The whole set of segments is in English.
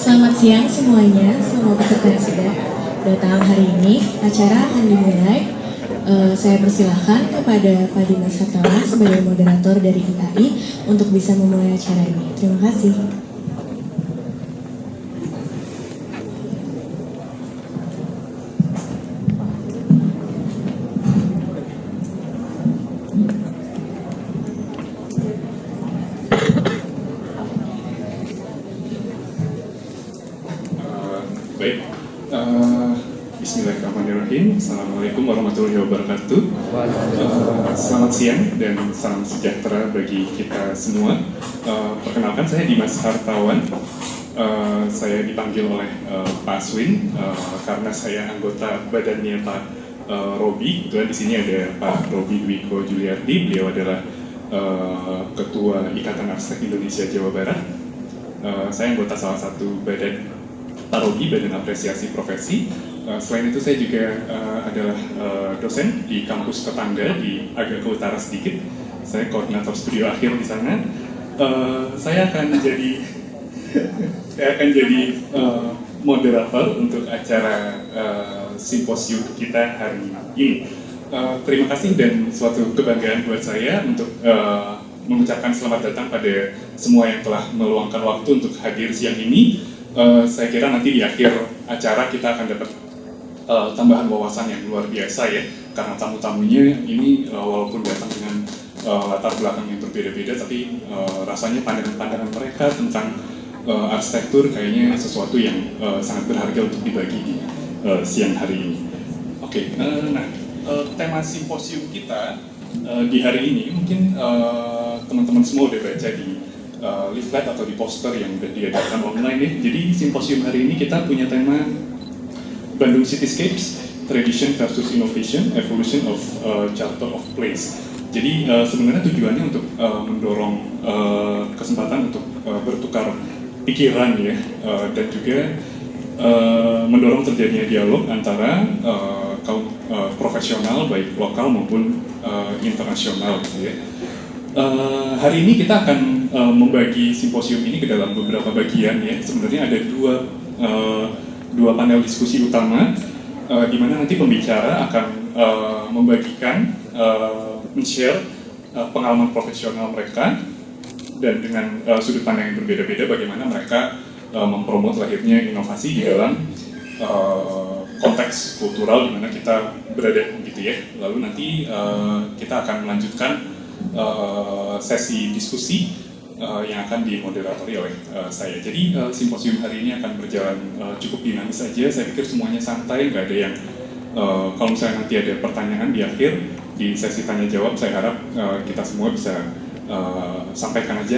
Selamat siang semuanya, semua peserta yang sudah datang hari ini. Acara akan dimulai. Saya persilahkan kepada Pak Dimas Hartawan sebagai moderator dari IAI untuk bisa memulai acara ini. Terima kasih. Baik, Bismillahirrahmanirrahim. Assalamualaikum warahmatullahi wabarakatuh. Selamat siang dan salam sejahtera bagi kita semua. Perkenalkan, saya Dimas Hartawan. Saya dipanggil oleh Pak Aswin karena saya anggota badannya Pak Robi. Kebetulan di sini ada Pak Robi Dwiko Juliardi. Beliau adalah Ketua Ikatan Arsitek Indonesia Jawa Barat. Saya anggota salah satu badan Pak Robi, Badan Apresiasi Profesi. Selain itu saya juga adalah dosen di kampus tetangga di agak ke utara sedikit. Saya koordinator studio akhir di sana. Saya akan jadi moderator untuk acara simposium kita hari ini. Terima kasih dan suatu kebanggaan buat saya untuk mengucapkan selamat datang pada semua yang telah meluangkan waktu untuk hadir siang ini. Saya kira nanti di akhir acara kita akan dapat tambahan wawasan yang luar biasa ya, karena tamu-tamunya ini walaupun datang dengan latar belakang yang berbeda-beda, tapi rasanya pandangan-pandangan mereka tentang arsitektur kayaknya sesuatu yang sangat berharga untuk dibagi di siang hari ini. Oke, tema simposium kita di hari ini mungkin teman-teman semua udah baca di leaflet atau di poster yang udah diadakan online ya. Jadi simposium hari ini kita punya tema Bandung Cityscapes, Tradition versus Innovation, Evolution of Charter of Place. Jadi sebenarnya tujuannya untuk mendorong kesempatan untuk bertukar pikiran ya, dan juga mendorong terjadinya dialog antara kaum profesional baik lokal maupun internasional gitu ya. Hari ini kita akan membagi simposium ini ke dalam beberapa bagian ya. Sebenarnya ada dua panel diskusi utama di mana nanti pembicara akan membagikan, men-share pengalaman profesional mereka dan dengan sudut pandang yang berbeda-beda bagaimana mereka mempromot lahirnya inovasi di dalam konteks kultural di mana kita berada gitu ya. Lalu nanti kita akan melanjutkan sesi diskusi yang akan dimoderatori oleh saya. Jadi simposium hari ini akan berjalan cukup dinamis saja. Saya pikir semuanya santai, nggak ada yang kalau misalnya nanti ada pertanyaan di akhir di sesi tanya jawab, saya harap kita semua bisa sampaikan aja,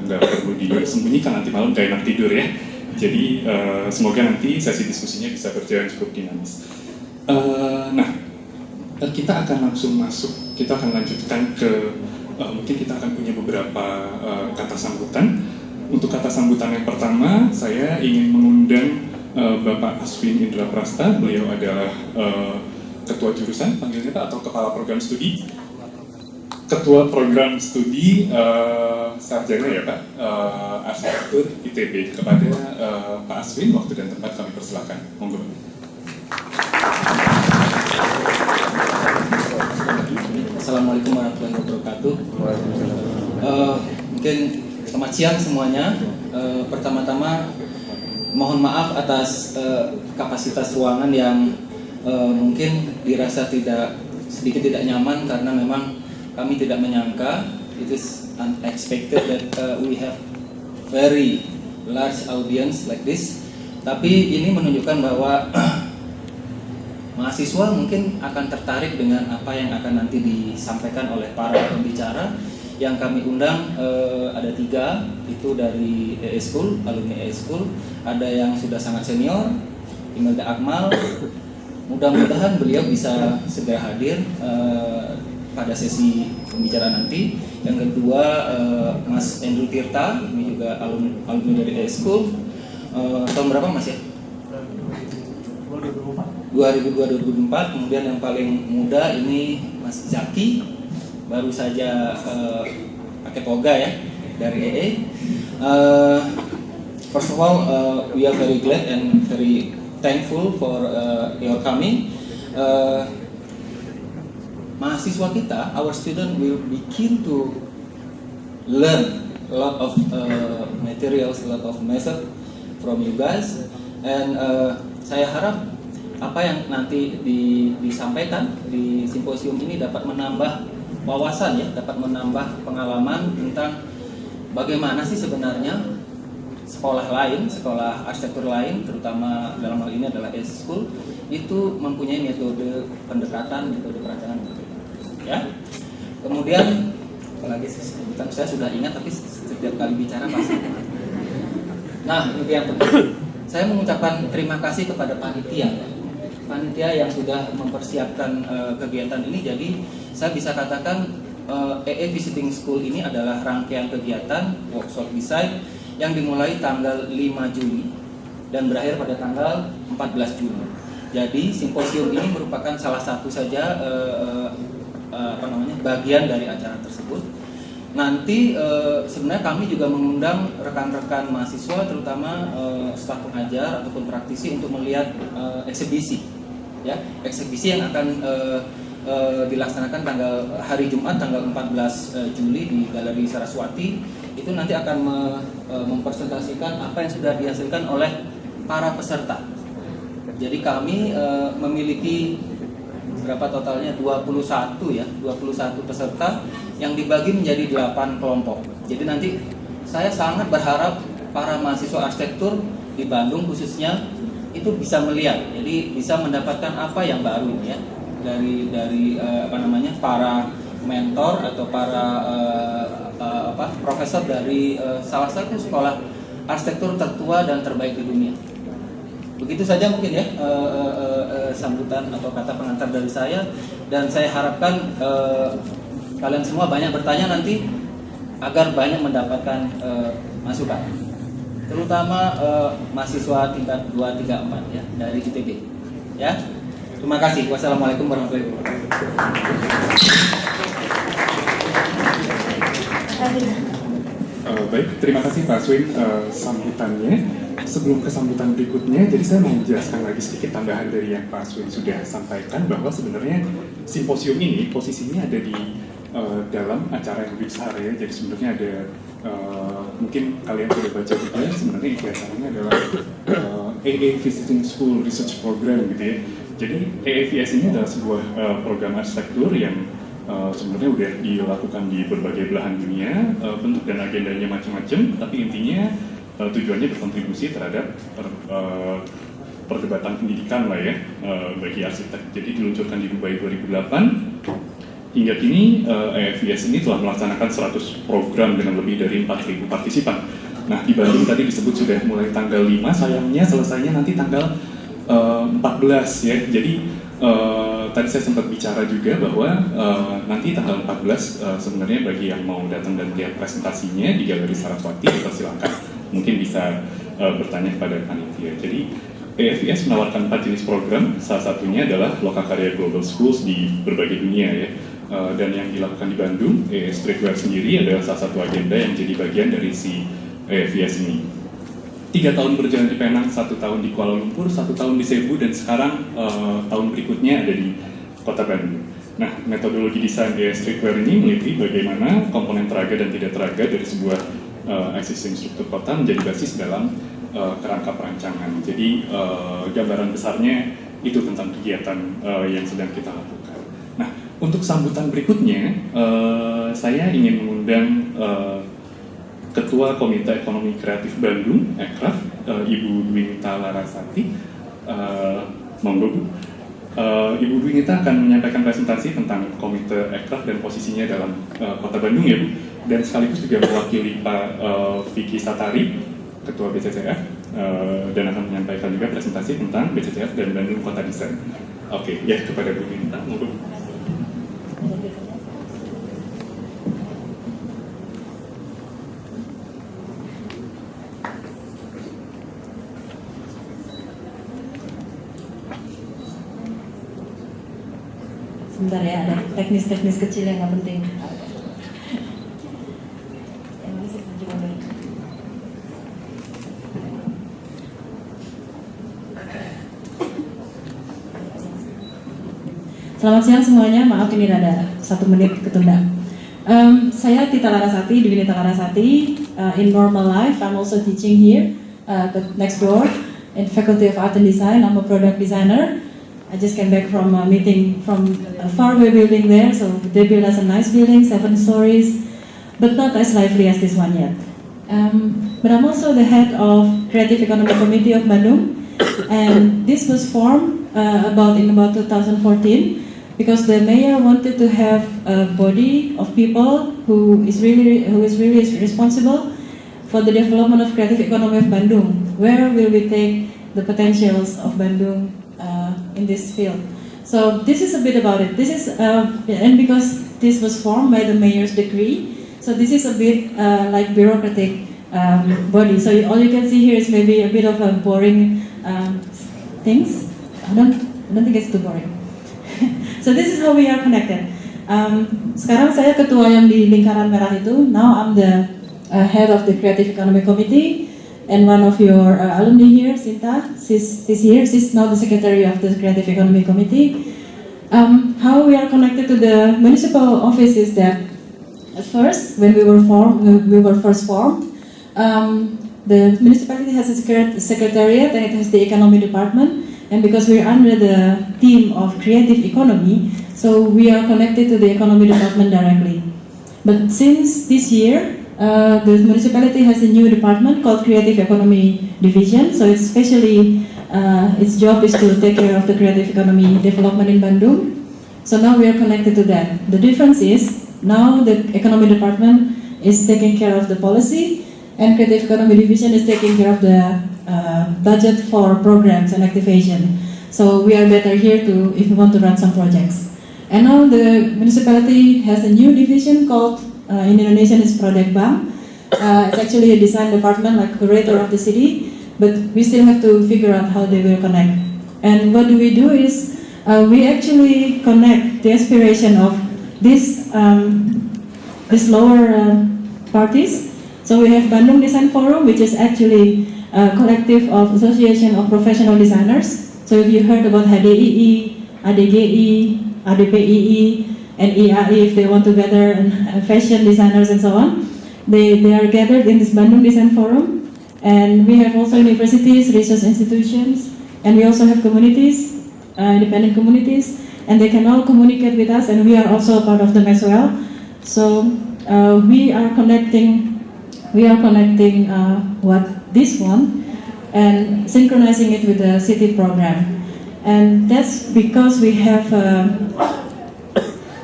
nggak perlu disembunyikan nanti malam nggak enak tidur ya. Jadi semoga nanti sesi diskusinya bisa berjalan cukup dinamis. Kita akan langsung masuk, kita akan lanjutkan ke, mungkin kita akan punya beberapa kata sambutan. Untuk kata sambutan yang pertama, saya ingin mengundang Bapak Aswin Indra Prasta. Beliau adalah Ketua Jurusan, panggilnya Pak, atau Kepala Program Studi? Ketua Program Studi Sarjana ya Pak, Arsitektur ITB. Kepada Pak Aswin, waktu dan tempat kami persilakan. Monggo. Assalamualaikum warahmatullahi wabarakatuh. Mungkin selamat siang semuanya. Pertama-tama mohon maaf atas kapasitas ruangan yang mungkin dirasa sedikit tidak nyaman karena memang kami tidak menyangka, it is unexpected that we have very large audience like this. Tapi ini menunjukkan bahwa mahasiswa mungkin akan tertarik dengan apa yang akan nanti disampaikan oleh para pembicara. Yang kami undang ada 3, itu dari EE School, alumni EE School. Ada yang sudah sangat senior, Imelda Akmal. Mudah-mudahan beliau bisa segera hadir pada sesi pembicaraan nanti. Yang kedua Mas Andrew Tirta, ini juga alumni dari EE School. Tahun berapa Mas ya? 2002-2004. Kemudian yang paling muda ini Mas Zaki, baru saja pakai toga ya dari EE. First of all, we are very glad and very thankful for your coming. Mahasiswa kita, our student will be keen to learn a lot of materials, a lot of method from you guys, and saya harap apa yang nanti disampaikan di simposium ini dapat menambah wawasan ya, dapat menambah pengalaman tentang bagaimana sih sebenarnya sekolah lain, sekolah arsitektur lain, terutama dalam hal ini adalah S-School, itu mempunyai metode pendekatan, metode perancangan ya. Kemudian apalagi sebutan saya sudah ingat tapi setiap kali bicara pasti. Nah, ini yang penting. Saya mengucapkan terima kasih kepada panitia yang sudah mempersiapkan kegiatan ini. Jadi saya bisa katakan EE Visiting School ini adalah rangkaian kegiatan workshop desain yang dimulai tanggal 5 Juli dan berakhir pada tanggal 14 Juli. Jadi simposium ini merupakan salah satu saja bagian dari acara tersebut. Nanti sebenarnya kami juga mengundang rekan-rekan mahasiswa, terutama staf pengajar ataupun praktisi untuk melihat eksibisi, ya, eksibisi yang akan dilaksanakan hari Jumat tanggal 14 Juli di Galeri Saraswati. Itu nanti akan mempresentasikan apa yang sudah dihasilkan oleh para peserta. Jadi kami memiliki berapa totalnya, 21 ya, 21 peserta yang dibagi menjadi 8 kelompok. Jadi nanti saya sangat berharap para mahasiswa arsitektur di Bandung khususnya itu bisa melihat, jadi bisa mendapatkan apa yang baru ya dari para mentor atau para profesor dari salah satu sekolah arsitektur tertua dan terbaik di dunia. Begitu saja mungkin ya sambutan atau kata pengantar dari saya, dan saya harapkan kalian semua banyak bertanya nanti agar banyak mendapatkan masukan, terutama mahasiswa tingkat 2, 3, 4 ya dari ITB ya. Terima kasih. Wassalamualaikum warahmatullahi wabarakatuh. Baik, terima kasih Pak Swin sambutannya. Sebelum ke sambutan berikutnya, jadi saya mau menjelaskan lagi sedikit tambahan dari yang Pak Swin sudah sampaikan, bahwa sebenarnya simposium ini posisinya ada di dalam acara yang lebih besar ya. Jadi sebenarnya ada mungkin kalian sudah baca juga, sebenarnya isi acaranya adalah EE Visiting School Research Program gitu ya. Jadi EEVS ini adalah sebuah program arsitektur yang sebenarnya udah dilakukan di berbagai belahan dunia, bentuk dan agendanya macam-macam, tapi intinya tujuannya berkontribusi terhadap perdebatan pendidikan lah ya bagi arsitek. Jadi diluncurkan di Dubai 2008. Hingga kini EEVS ini telah melaksanakan 100 program dengan lebih dari 4.000 partisipan. Nah, di Bandung tadi disebut sudah mulai tanggal 5, sayangnya selesainya nanti tanggal 14 ya. Jadi tadi saya sempat bicara juga bahwa nanti tanggal 14 sebenarnya bagi yang mau datang dan lihat presentasinya di Galeri Saraswati, silakan mungkin bisa bertanya kepada panitia. Jadi EEVS menawarkan 4 jenis program, salah satunya adalah Lokakarya Global Schools di berbagai dunia ya. Dan yang dilakukan di Bandung, Streetware sendiri adalah salah satu agenda yang jadi bagian dari si EEVS ini. 3 tahun berjalan di Penang, 1 tahun di Kuala Lumpur, 1 tahun di Cebu, dan sekarang tahun berikutnya ada di Kota Bandung. Nah, metodologi desain Streetware ini meneliti bagaimana komponen teraga dan tidak teraga dari sebuah existing struktur kota menjadi basis dalam kerangka perancangan. Jadi gambaran besarnya itu tentang kegiatan yang sedang kita lakukan. Nah, untuk sambutan berikutnya, saya ingin mengundang Ketua Komite Ekonomi Kreatif Bandung, Ekraf, Ibu Dwinita Larasati. Monggo Bu. Ibu Dwinita akan menyampaikan presentasi tentang Komite Ekraf dan posisinya dalam Kota Bandung ya Bu. Dan sekaligus juga mewakili Pak Vicky Satari, Ketua BCCF, dan akan menyampaikan juga presentasi tentang BCCF dan Bandung Kota Desain. Oke, ya kepada Bu Dwinita, monggo. Sebentar ya, ada teknis-teknis kecil yang nggak penting. Selamat siang semuanya, maaf ini ada 1 menit ketunda. Saya Tita Larasati, Dwinita Larasati. In normal life, I'm also teaching here, next door, in Faculty of Art and Design. I'm a product designer. I just came back from a meeting from a faraway building there, so they built us a nice building, 7 stories, but not as lively as this one yet. But I'm also the head of Creative Economy Committee of Bandung, and this was formed in about 2014 because the mayor wanted to have a body of people who is really responsible for the development of creative economy of Bandung. Where will we take the potentials of Bandung in this field? So this is a bit about it. This is and because this was formed by the mayor's decree, so this is a bit like bureaucratic body. So all you can see here is maybe a bit of a boring things. I don't think it's too boring. So this is how we are connected. Sekarang saya ketua yang di lingkaran merah itu. Now I'm the head of the Creative Economy Committee, and one of your alumni here, Sinta, she's here. She's now the secretary of the Creative Economy Committee. How we are connected to the municipal office is that at first, when we were first formed, the municipality has a secretariat and it has the economy department. And because we're under the theme of creative economy, so we are connected to the economy department directly. But since this year, the municipality has a new department called Creative Economy Division. So it's especially, its job is to take care of the creative economy development in Bandung. So now we are connected to that. The difference is, now the economy department is taking care of the policy, and Creative Economy Division is taking care of the budget for programs and activation. So we are better here if we want to run some projects. And now the municipality has a new division called, in Indonesian it's Project Bank. It's actually a design department like curator of the city, but we still have to figure out how they will connect. And what do is, we actually connect the aspiration of this lower parties. So we have Bandung Design Forum, which is actually a collective of association of professional designers. So if you heard about HDII, ADGI, ADPII, and IAI, if they want to gather fashion designers and so on, they are gathered in this Bandung Design Forum. And we have also universities, research institutions, and we also have communities, independent communities, and they can all communicate with us, and we are also a part of them as well. So we are connecting this one and synchronizing it with the city program, and that's because we have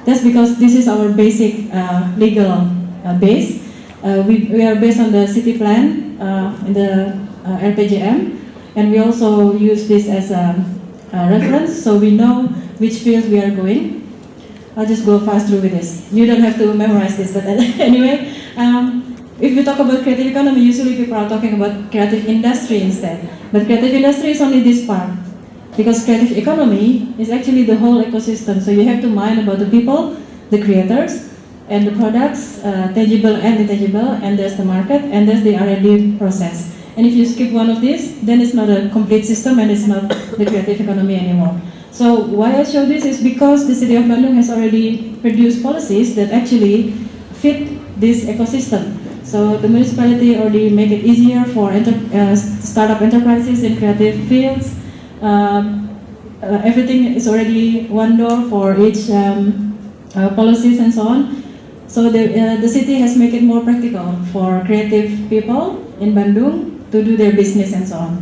this is our basic legal base. We are based on the city plan in the RPJM, and we also use this as a reference, so we know which field we are going. I'll just go fast through with this. You don't have to memorize this, but anyway. If we talk about creative economy, usually people are talking about creative industry instead. But creative industry is only this part. Because creative economy is actually the whole ecosystem. So you have to mind about the people, the creators, and the products, tangible and intangible, and there's the market, and there's the R&D process. And if you skip one of these, then it's not a complete system and it's not the creative economy anymore. So why I show this is because the city of Bandung has already produced policies that actually fit this ecosystem. So the municipality already make it easier for startup enterprises in creative fields. Everything is already one door for each policies and so on. So the city has made it more practical for creative people in Bandung to do their business and so on.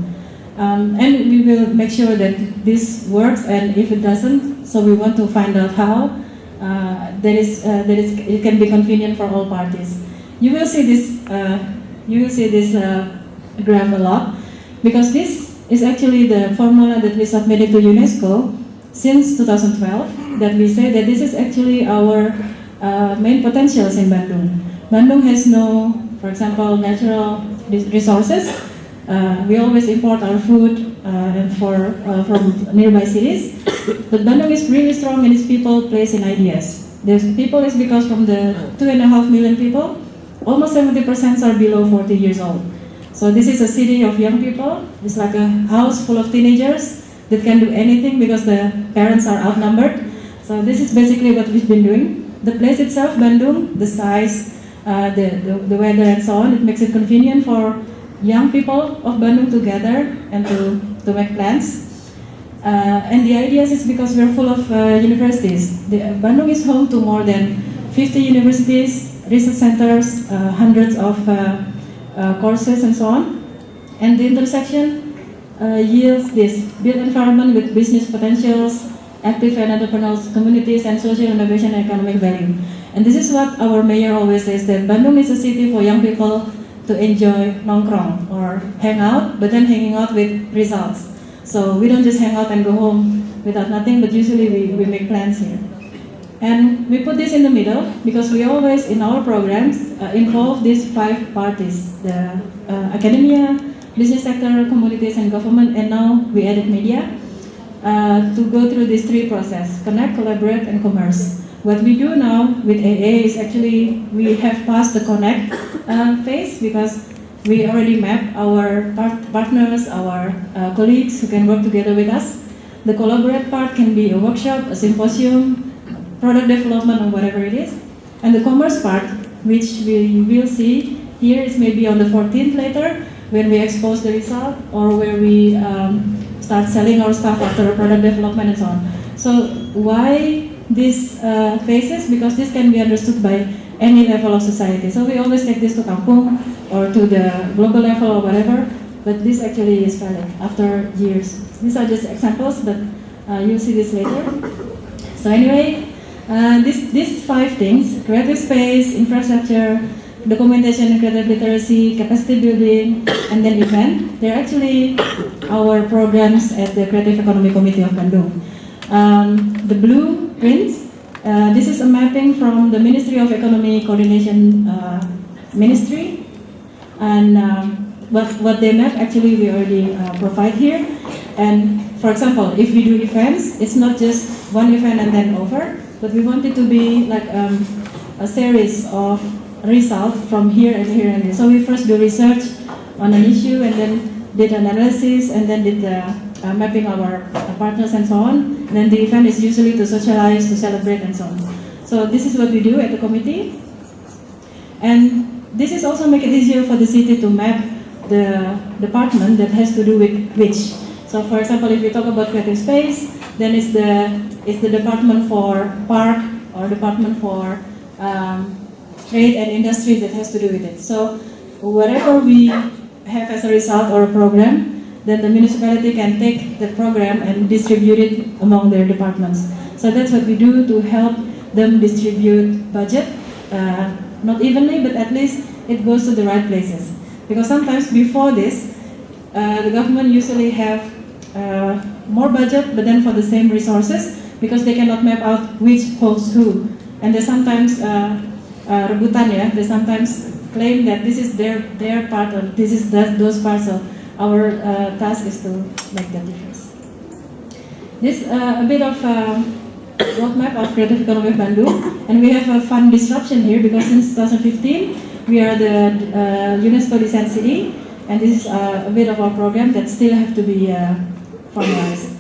And we will make sure that this works, and if it doesn't, so we want to find out how it can be convenient for all parties. You will see this graph a lot, because this is actually the formula that we submitted to UNESCO since 2012, that we say that this is actually our main potentials in Bandung. Bandung has no, for example, natural resources. We always import our food from nearby cities, but Bandung is really strong in its people, place, and ideas. The people is because from the 2.5 million people, almost 70% are below 40 years old. So this is a city of young people. It's like a house full of teenagers that can do anything because the parents are outnumbered. So this is basically what we've been doing. The place itself, Bandung, the size, the weather and so on, it makes it convenient for young people of Bandung to gather and to make plans. And the idea is because we're full of universities. Bandung is home to more than 50 universities, research centers, hundreds of courses and so on. And the intersection yields this built environment with business potentials, active and entrepreneurial communities, and social innovation and economic value. And this is what our mayor always says, that Bandung is a city for young people to enjoy nongkrong or hang out, but then hanging out with results. So we don't just hang out and go home without nothing, but usually we make plans here. And we put this in the middle because we always, in our programs, involve these 5 parties, the academia, business sector, communities, and government, and now we added media, to go through these 3 processes: connect, collaborate, and commerce. What we do now with AA is actually we have passed the connect phase because we already mapped our partners, our colleagues who can work together with us. The collaborate part can be a workshop, a symposium, product development, or whatever it is. And the commerce part, which we will see here, is maybe on the 14th later, when we expose the result, or where we start selling our stuff after product development and so on. So why these phases? Because this can be understood by any level of society. So we always take this to kampung or to the global level or whatever, but this actually is valid after years. These are just examples, but you'll see this later. So anyway, these 5 things: creative space, infrastructure, documentation and creative literacy, capacity building, and then event, they're actually our programs at the Creative Economy Committee of Bandung. The blueprints, this is a mapping from the Ministry of Economy Coordination Ministry, and what they map actually we already provide here. And for example, if we do events, it's not just one event and then over, but we want it to be like a series of results from here and here and here. So we first do research on an issue, and then did analysis, and then did the mapping our partners and so on. And then the event is usually to socialize, to celebrate, and so on. So this is what we do at the committee. And this is also make it easier for the city to map the department that has to do with which. So for example, if we talk about creative space, then it's the department for park or department for trade and industry that has to do with it. So whatever we have as a result or a program, then the municipality can take the program and distribute it among their departments. So that's what we do to help them distribute budget, not evenly, but at least it goes to the right places. Because sometimes before this, the government usually have more budget, but then for the same resources, because they cannot map out which holds who. And they sometimes rebutan, yeah, they sometimes claim that this is their part or this is those parts. So our task is to make that difference. This a bit of roadmap of Creative Economy of Bandung, and we have a fun disruption here because since 2015 we are the UNESCO Design City, and this is a bit of our program that still have to be formalized.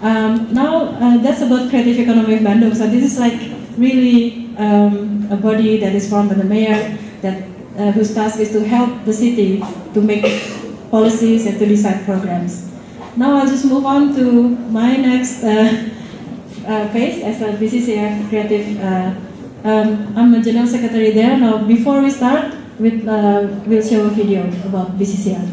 Now that's about Creative Economy of Bandung. So this is like really a body that is formed by the mayor, that whose task is to help the city to make policies and to decide programs. Now I'll just move on to my next phase as a BCCF creative. I'm a general secretary there. Now before we start, we'll show a video about BCCF.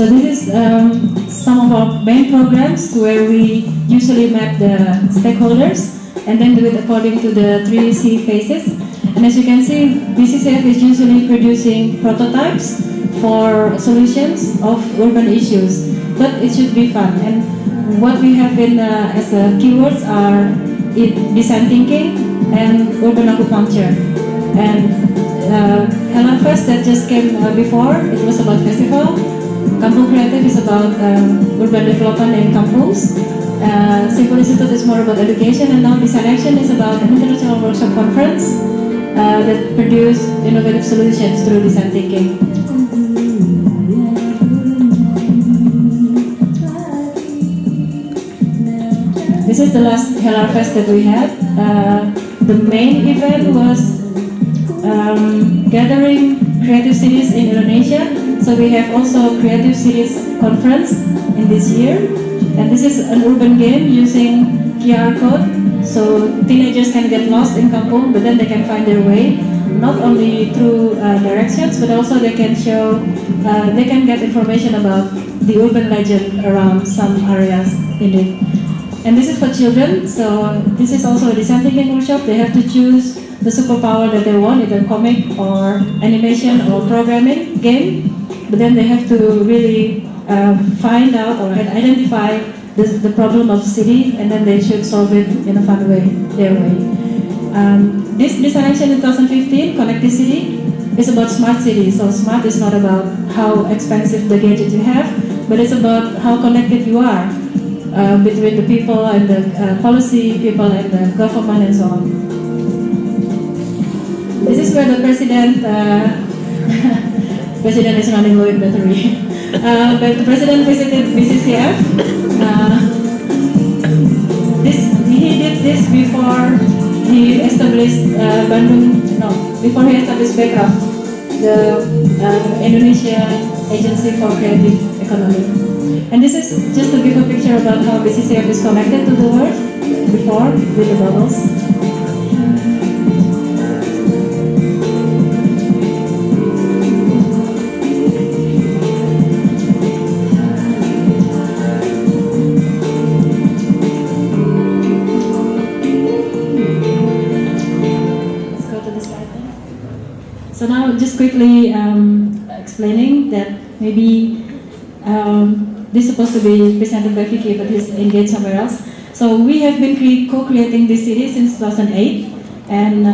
So this is some of our main programs where we usually map the stakeholders and then do it according to the 3C phases. And as you can see, BCCF is usually producing prototypes for solutions of urban issues, but it should be fun. And what we have in as keywords are design thinking and urban acupuncture. And Hello Fest that just came before, it was about festival. Kampung Kreatif is about urban development in kampungs. Simposium is more about education, and now Design Action is about an international workshop conference that produce innovative solutions through design thinking. This is the last Hello Fest that we had. The main event was gathering creative cities in Indonesia. So we have also Creative Cities Conference in this year. And this is an urban game using QR code. So teenagers can get lost in kampung, but then they can find their way. Not only through directions, but also they can they can get information about the urban legend around some areas in it. And this is for children, so this is also a design thinking workshop. They have to choose the superpower that they want, either comic or animation or programming game. But then they have to really find out or identify the problem of the city, and then they should solve it in a fun way, their way. This Design Action in 2015, Connected City, is about smart cities. So smart is not about how expensive the gadget you have, but it's about how connected you are between the people and the policy people and the government and so on. This is where the president president is running low in battery. But the president visited BCCF. He did this before he established before he established BECRAF, the Indonesia Agency for Creative Economy. And this is just to give a picture about how BCCF is connected to the world before with the bubbles. So now just quickly explaining that maybe this is supposed to be presented by Vicky, but he's engaged somewhere else. So we have been co-creating this city since 2008, and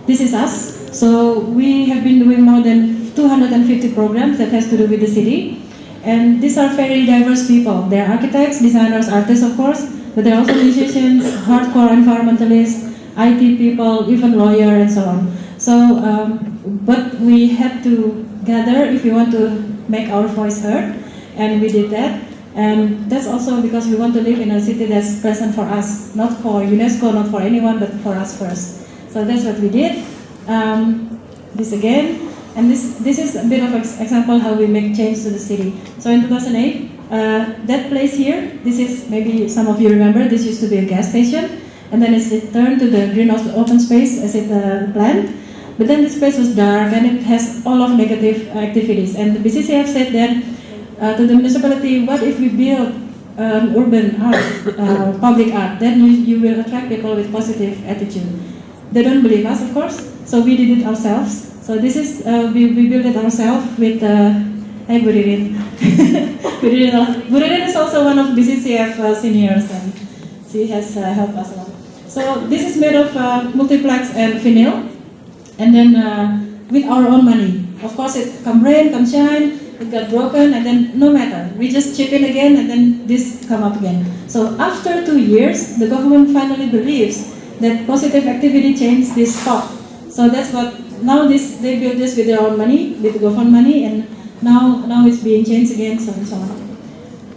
this is us. So we have been doing more than 250 programs that has to do with the city. And these are very diverse people. They're architects, designers, artists of course, but they're also musicians, hardcore environmentalists, IT people, even lawyer and so on. So, but we had to gather if we want to make our voice heard, and we did that. And that's also because we want to live in a city that's present for us, not for UNESCO, not for anyone, but for us first. So that's what we did. This again, and this is a bit of an example how we make change to the city. So in 2008, that place here, this is maybe some of you remember, this used to be a gas station, and then it's turned to the green open space as it planned. But then this place was dark and it has all of negative activities. And the BCCF said that to the municipality, what if we build urban art, public art, then you will attract people with positive attitude. They don't believe us, of course, so we did it ourselves. So this is, we built it ourselves with, hey Buririn. Buririn is also one of BCCF seniors, and she has helped us a lot. So this is made of multiplex and vinyl. And then with our own money. Of course, it come rain, come shine, it got broken, and then no matter. We just chip in again, and then this come up again. So after 2 years, the government finally believes that positive activity changed this spot. So that's what, now they built this with their own money, with the government money, and now it's being changed again, so and so on.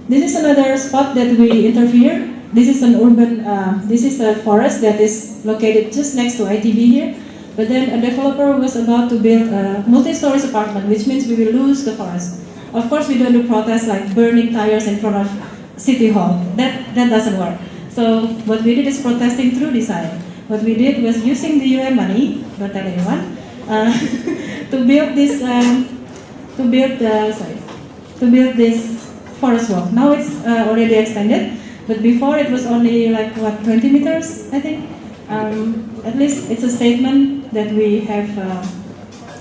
This is another spot that we interfere. This is an urban, this is a forest that is located just next to ITB here. But then a developer was about to build a multi-story apartment, which means we will lose the forest. Of course, we don't do protests like burning tires in front of City Hall. That doesn't work. So what we did is protesting through design. What we did was using the UN money, don't tell anyone, to build this, to build this forest walk. Now it's already extended, but before it was only like 20 meters, I think. At least it's a statement that we have,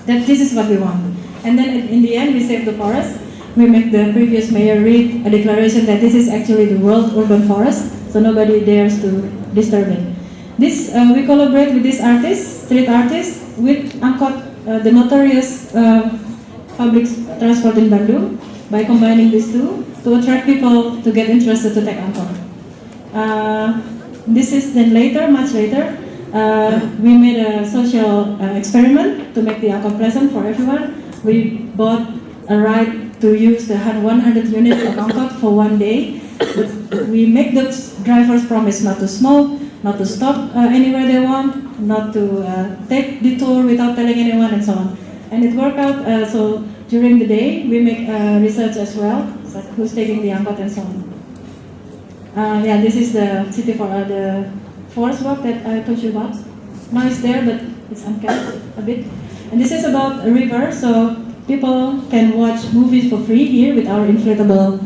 that this is what we want. And then in the end, we save the forest. We make the previous mayor read a declaration that this is actually the world urban forest, so nobody dares to disturb it. This we collaborate with this artist, street artist, with Angkot, the notorious public transport in Bandung, by combining these two to attract people to get interested to take Angkot. This is then later, much later, we made a social experiment to make the Angkot pleasant for everyone. We bought a right to use the 100 units of Angkot for one day. We make the drivers promise not to smoke, not to stop anywhere they want, not to take detour without telling anyone, and so on. And it worked out. So during the day, we make research as well, so who's taking the Angkot and so on. Yeah, this is the city for the forest walk that I told you about. Now it's there, but it's unkept a bit. And this is about a river, so people can watch movies for free here with our inflatable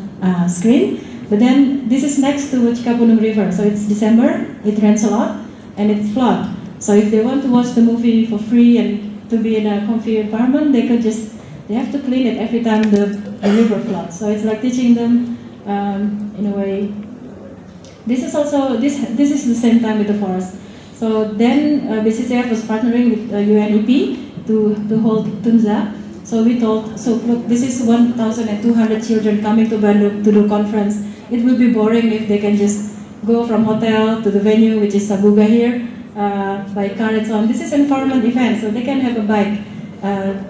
screen. But then this is next to Cikapundung River, so it's December, it rains a lot, and it's flood. So if they want to watch the movie for free and to be in a comfy environment, they have to clean it every time the river floods. So it's like teaching them in a way. This is also, this is the same time with the forest. So then BCCF was partnering with UNEP to hold Tunza. So we told, so look, this is 1,200 children coming to Bandung to do conference. It will be boring if they can just go from hotel to the venue, which is Sabuga here, by car and so on. This is an environment event, so they can have a bike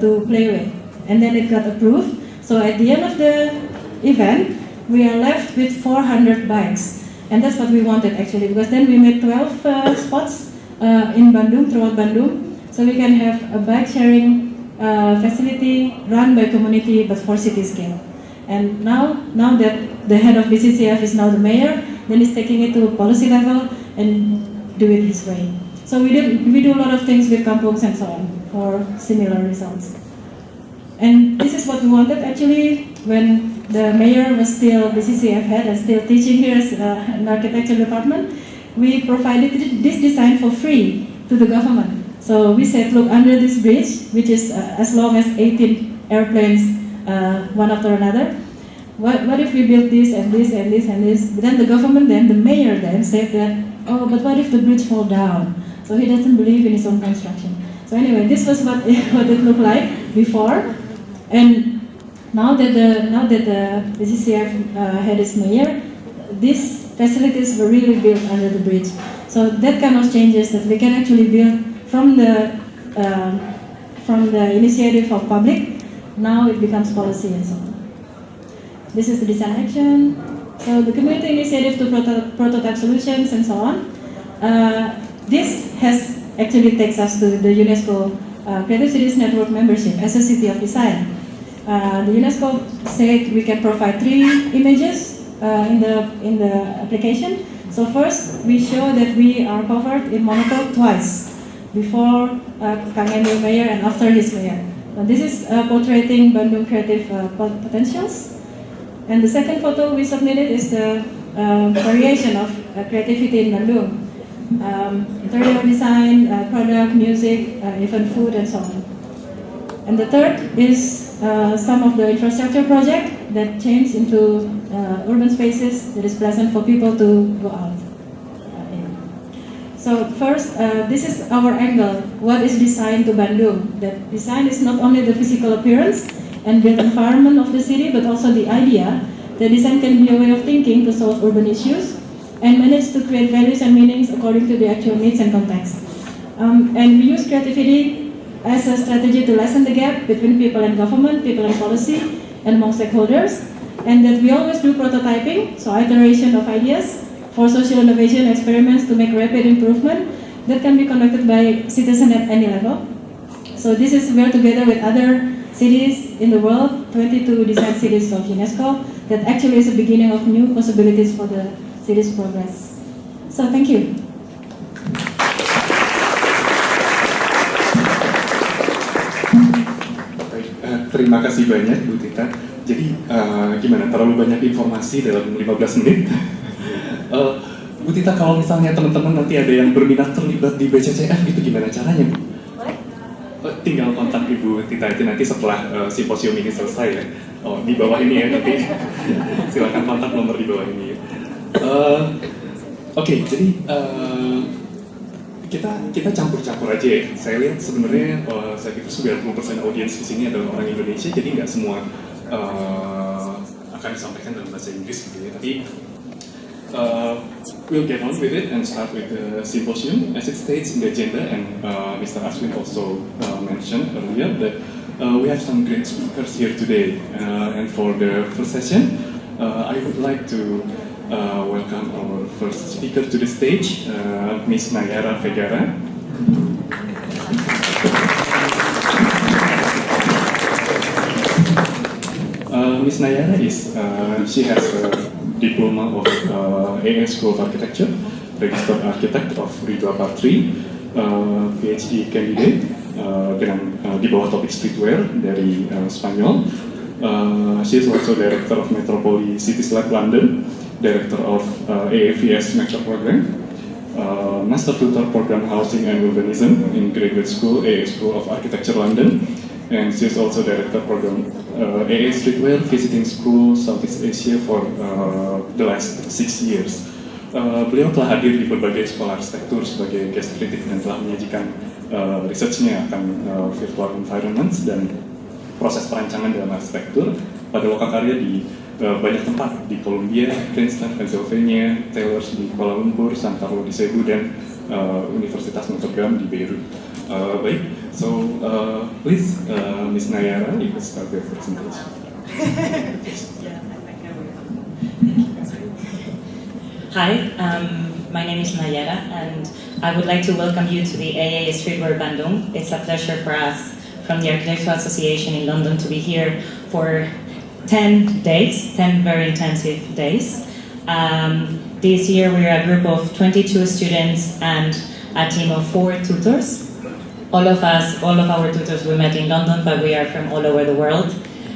to play with. And then it got approved. So at the end of the event, we are left with 400 bikes. And that's what we wanted actually, because then we made 12 spots in Bandung, throughout Bandung. So we can have a bike sharing facility run by community, but for city scale. And now that the head of BCCF is now the mayor, then he's taking it to a policy level and do it his way. So we do a lot of things with kampungs and so on for similar results. And this is what we wanted actually when the mayor was still BCCF head and still teaching here as an architecture department. We provided this design for free to the government. So we said, look, under this bridge, which is as long as 18 airplanes, one after another, what if we build this and this and this and this? But then the government, then the mayor then said that, oh, but what if the bridge fall down? So he doesn't believe in his own construction. So anyway, this was what it looked like before. And now that the BCCF head is mayor, these facilities were really built under the bridge. So that kind of changes that we can actually build from the initiative of public. Now it becomes policy and so on. This is the design action. So the community initiative to prototype solutions and so on. This has actually takes us to the UNESCO Creative Cities Network membership as a city of design. The UNESCO said we can provide 3 images in the application. So first, we show that we are covered in Monaco twice, before Kang Emil mayor and after his mayor. This is portraying Bandung creative potentials. And the second photo we submitted is the variation of creativity in Bandung. Interior design, product, music, even food and so on. And the third is some of the infrastructure project that change into urban spaces that is pleasant for people to go out in. So first, this is our angle. What is design to Bandung? That design is not only the physical appearance and built environment of the city, but also the idea that design can be a way of thinking to solve urban issues and manage to create values and meanings according to the actual needs and context. And we use creativity as a strategy to lessen the gap between people and government, people and policy, and among stakeholders. And that we always do prototyping, so iteration of ideas for social innovation experiments to make rapid improvement that can be conducted by citizens at any level. So this is, we are together with other cities in the world, 22 design cities of UNESCO, that actually is the beginning of new possibilities for the city's progress. So thank you. Terima kasih banyak Bu Tita. Jadi gimana? Terlalu banyak informasi dalam 15 menit. Bu Tita, kalau misalnya teman-teman nanti ada yang berminat terlibat di BCCF, itu gimana caranya, Bu? Tinggal kontak Ibu Tita aja nanti setelah simposium ini selesai ya. Oh, di bawah ini ya nanti. Silakan kontak nomor di bawah ini. Oke, jadi kita campur-campur aja ya. Saya lihat sebenarnya saya pikir 90% audiens di sini adalah orang Indonesia, jadi nggak semua akan disampaikan dalam bahasa Inggris gitu ya. Tapi we'll get on with it and start with the symposium as it states in the agenda, and Mr. Aswin also mentioned earlier that we have some great speakers here today. And for the first session, I would like to welcome our first speaker to the stage, Ms. Nayara Vegara. Ms. Nayara she has a diploma of AA School of Architecture, registered architect of Ridwa Patri, PhD candidate dengan di bawah topik streetwear dari Spanyol. She is also director of Metropolis Cities Lab London, director of AAVS Metro Program, master tutor program Housing and Urbanism in Graduate School, AA School of Architecture London, and she is also director program AA Streetwear Visiting School Southeast Asia for the last 6 years. Beliau telah hadir di berbagai sekolah arsitektur sebagai guest critic dan telah menyajikan research-nya akan virtual environments dan proses perancangan dalam arsitektur pada lokal karya di banyak tempat di Columbia, Princeton, Pennsylvania, Taylor's di Kuala Lumpur, San Carlo di Cebu, dan Universitas Notre Dame di Beirut. Baik, so please, Ms. Nayara, you can start your presentation. Hi, my name is Nayara, and I would like to welcome you to the AA Streetwear Bandung. It's a pleasure for us from the Architectural Association in London to be here for 10 days, 10 very intensive days. This year we're a group of 22 students and a team of 4 tutors. All of our tutors we met in London, but we are from all over the world.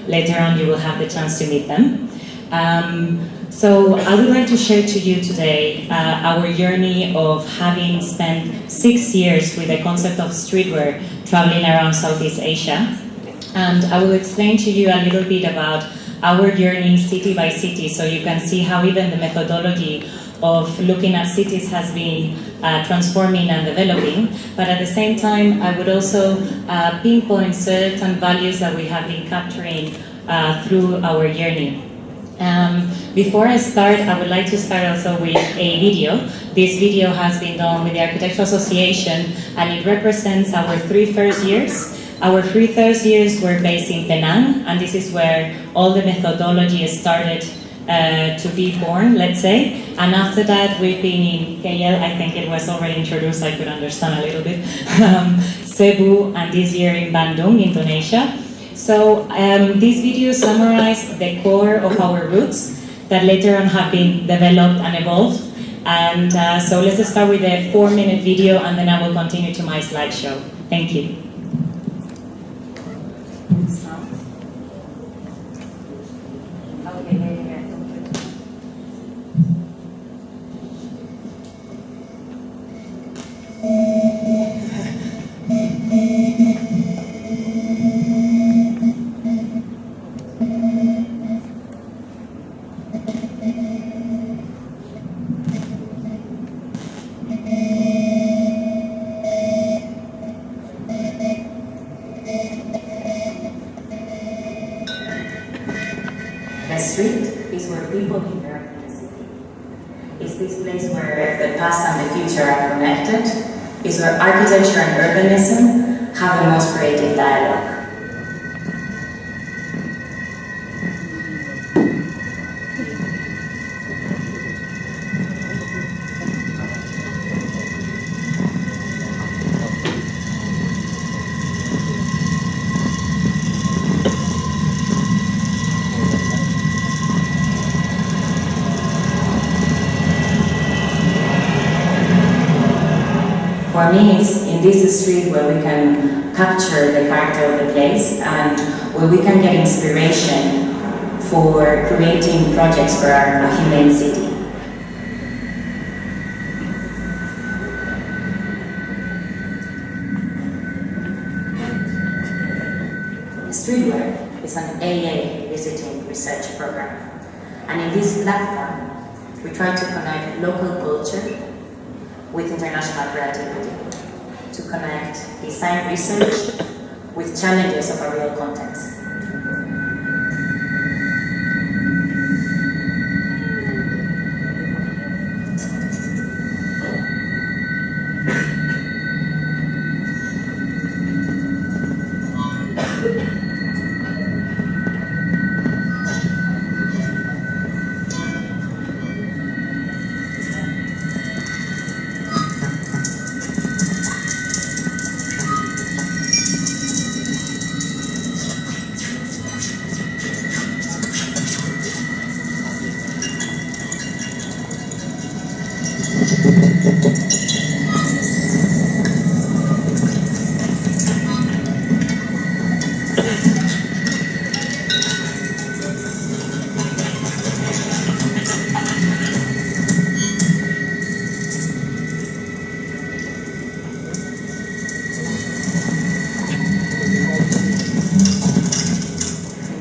Later on you will have the chance to meet them. So I would like to share to you today our journey of having spent 6 years with the concept of streetwear traveling around Southeast Asia. And I will explain to you a little bit about our journey city by city, so you can see how even the methodology of looking at cities has been transforming and developing. But at the same time, I would also pinpoint certain values that we have been capturing through our journey. Before I start, I would like to start also with a video. This video has been done with the Architectural Association, and it represents our 3 first years. Our 3 first years were based in Penang, and this is where all the methodology started to be born, let's say. And after that, we've been in KL, I think it was already introduced, I could understand a little bit, Cebu, and this year in Bandung, Indonesia. So this video summarized the core of our roots that later on have been developed and evolved. And so let's start with a 4-minute video, and then I will continue to my slideshow. Thank you. The street is where people interact in the city. It's this place where the past and the future are connected. It's where architecture and urbanism have the most creative dialogue. For me, it's in this street where we can capture the character of the place and where we can get inspiration for creating projects for our humane city. Streetware is an AA visiting research program, and in this platform we try to connect local culture with international creativity, to connect design research with challenges of a real context.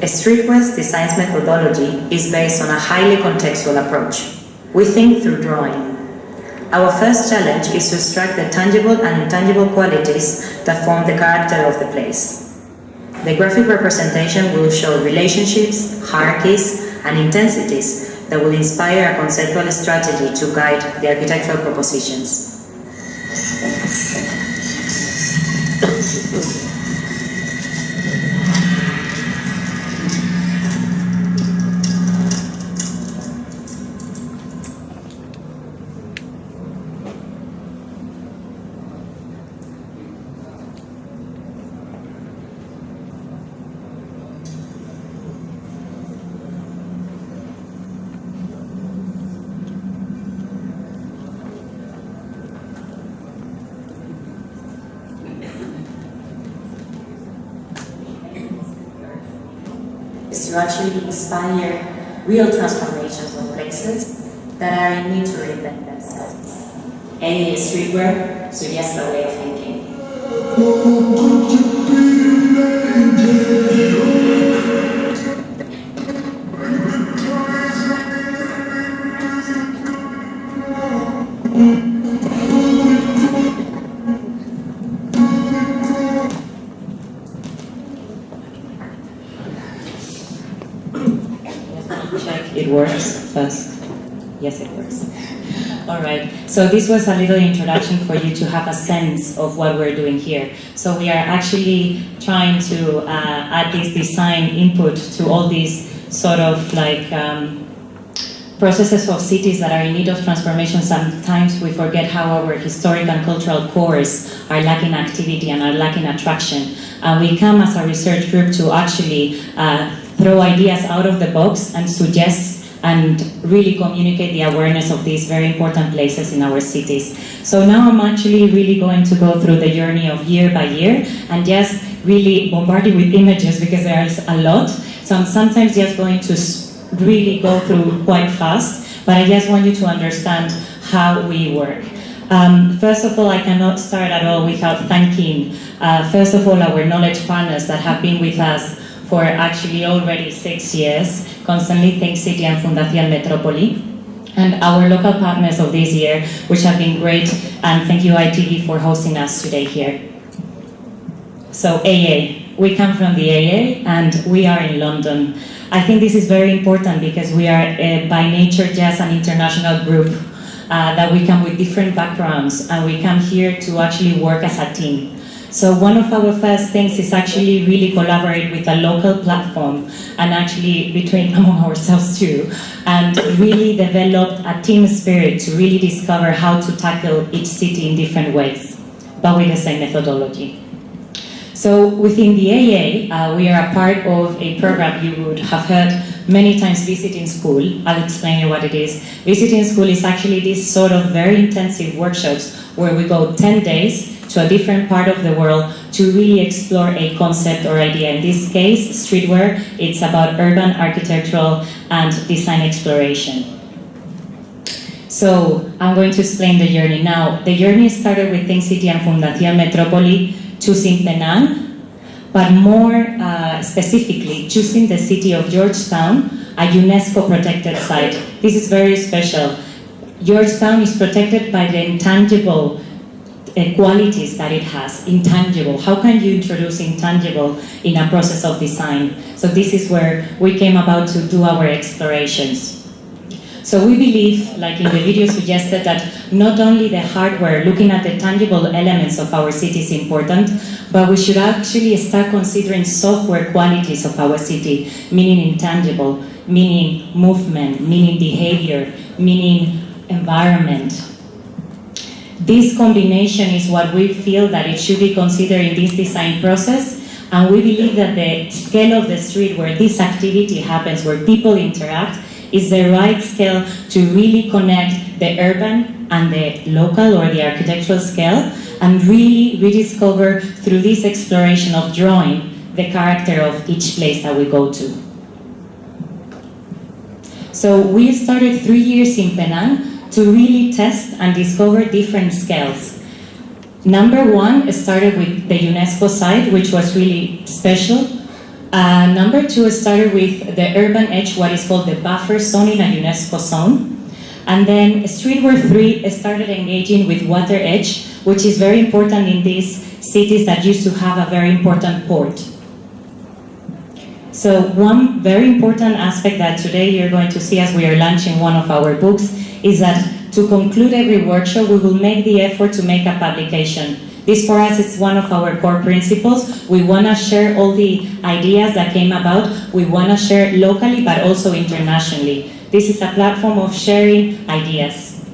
Streetware's design methodology is based on a highly contextual approach. We think through drawing. Our first challenge is to extract the tangible and intangible qualities that form the character of the place. The graphic representation will show relationships, hierarchies, and intensities that will inspire a conceptual strategy to guide the architectural propositions. Is to actually inspire real transformations of places that are in need to reinvent themselves. AA Streetwear suggests a way of thinking. It works first. Yes, it works. All right. So this was a little introduction for you to have a sense of what we're doing here. So we are actually trying to add this design input to all these sort of like processes of cities that are in need of transformation. Sometimes we forget how our historic and cultural cores are lacking activity and are lacking attraction. And we come as a research group to actually throw ideas out of the box and suggest and really communicate the awareness of these very important places in our cities. So now I'm actually really going to go through the journey of year by year and just really bombard you with images because there is a lot. So I'm sometimes just going to really go through quite fast, but I just want you to understand how we work. First of all, I cannot start at all without thanking, first of all, our knowledge partners that have been with us for actually already 6 years, constantly Think City and Fundación Metrópoli, and our local partners of this year, which have been great, and thank you ITV for hosting us today here. So AA, we come from the AA and we are in London. I think this is very important because we are by nature just an international group that we come with different backgrounds and we come here to actually work as a team. So one of our first things is actually really collaborate with a local platform and actually among ourselves too, and really develop a team spirit to really discover how to tackle each city in different ways, but with the same methodology. So within the AA, we are a part of a program you would have heard many times, Visiting School. I'll explain you what it is. Visiting School is actually this sort of very intensive workshops where we go 10 days to a different part of the world to really explore a concept or idea. In this case, streetwear, it's about urban architectural and design exploration. So I'm going to explain the journey now. The journey started with Think City and Fundación Metrópoli choosing Penang, but more specifically choosing the city of Georgetown, a UNESCO protected site. This is very special. Georgetown is protected by the intangible qualities that it has. Intangible. How can you introduce intangible in a process of design? So this is where we came about to do our explorations. So we believe, like in the video suggested, that not only the hardware, looking at the tangible elements of our city is important, but we should actually start considering software qualities of our city, meaning intangible, meaning movement, meaning behavior, meaning environment. This combination is what we feel that it should be considered in this design process, and we believe that the scale of the street where this activity happens, where people interact, is the right scale to really connect the urban and the local or the architectural scale, and really rediscover through this exploration of drawing the character of each place that we go to. So we started 3 years in Penang to really test and discover different scales. Number one started with the UNESCO site, which was really special. Number two started with the urban edge, what is called the buffer zone in a UNESCO zone. And then Streetwear 3 started engaging with water edge, which is very important in these cities that used to have a very important port. So one very important aspect that today you're going to see as we are launching one of our books is that to conclude every workshop, we will make the effort to make a publication. This for us is one of our core principles. We want to share all the ideas that came about. We want to share locally, but also internationally. This is a platform of sharing ideas.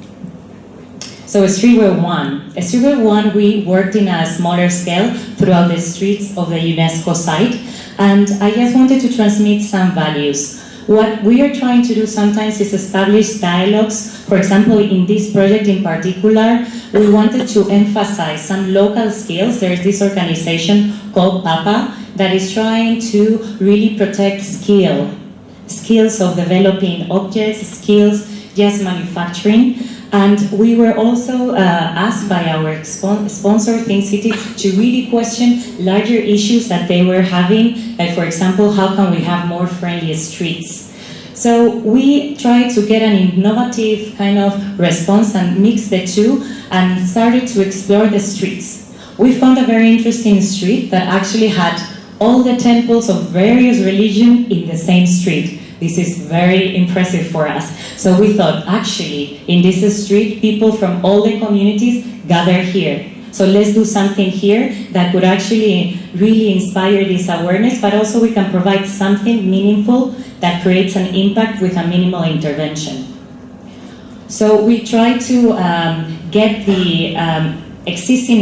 So Streetwear 1. Streetwear 1, we worked in a smaller scale throughout the streets of the UNESCO site. And I just wanted to transmit some values. What we are trying to do sometimes is establish dialogues. For example, in this project in particular, we wanted to emphasize some local skills. There's this organization called PAPA that is trying to really protect skills of developing objects, skills just manufacturing. And we were also asked by our sponsor, Think City, to really question larger issues that they were having, like for example, how can we have more friendly streets? So we tried to get an innovative kind of response and mix the two and started to explore the streets. We found a very interesting street that actually had all the temples of various religions in the same street. This is very impressive for us. So we thought, actually, in this street, people from all the communities gather here. So let's do something here that could actually really inspire this awareness, but also we can provide something meaningful that creates an impact with a minimal intervention. So we try to get the existing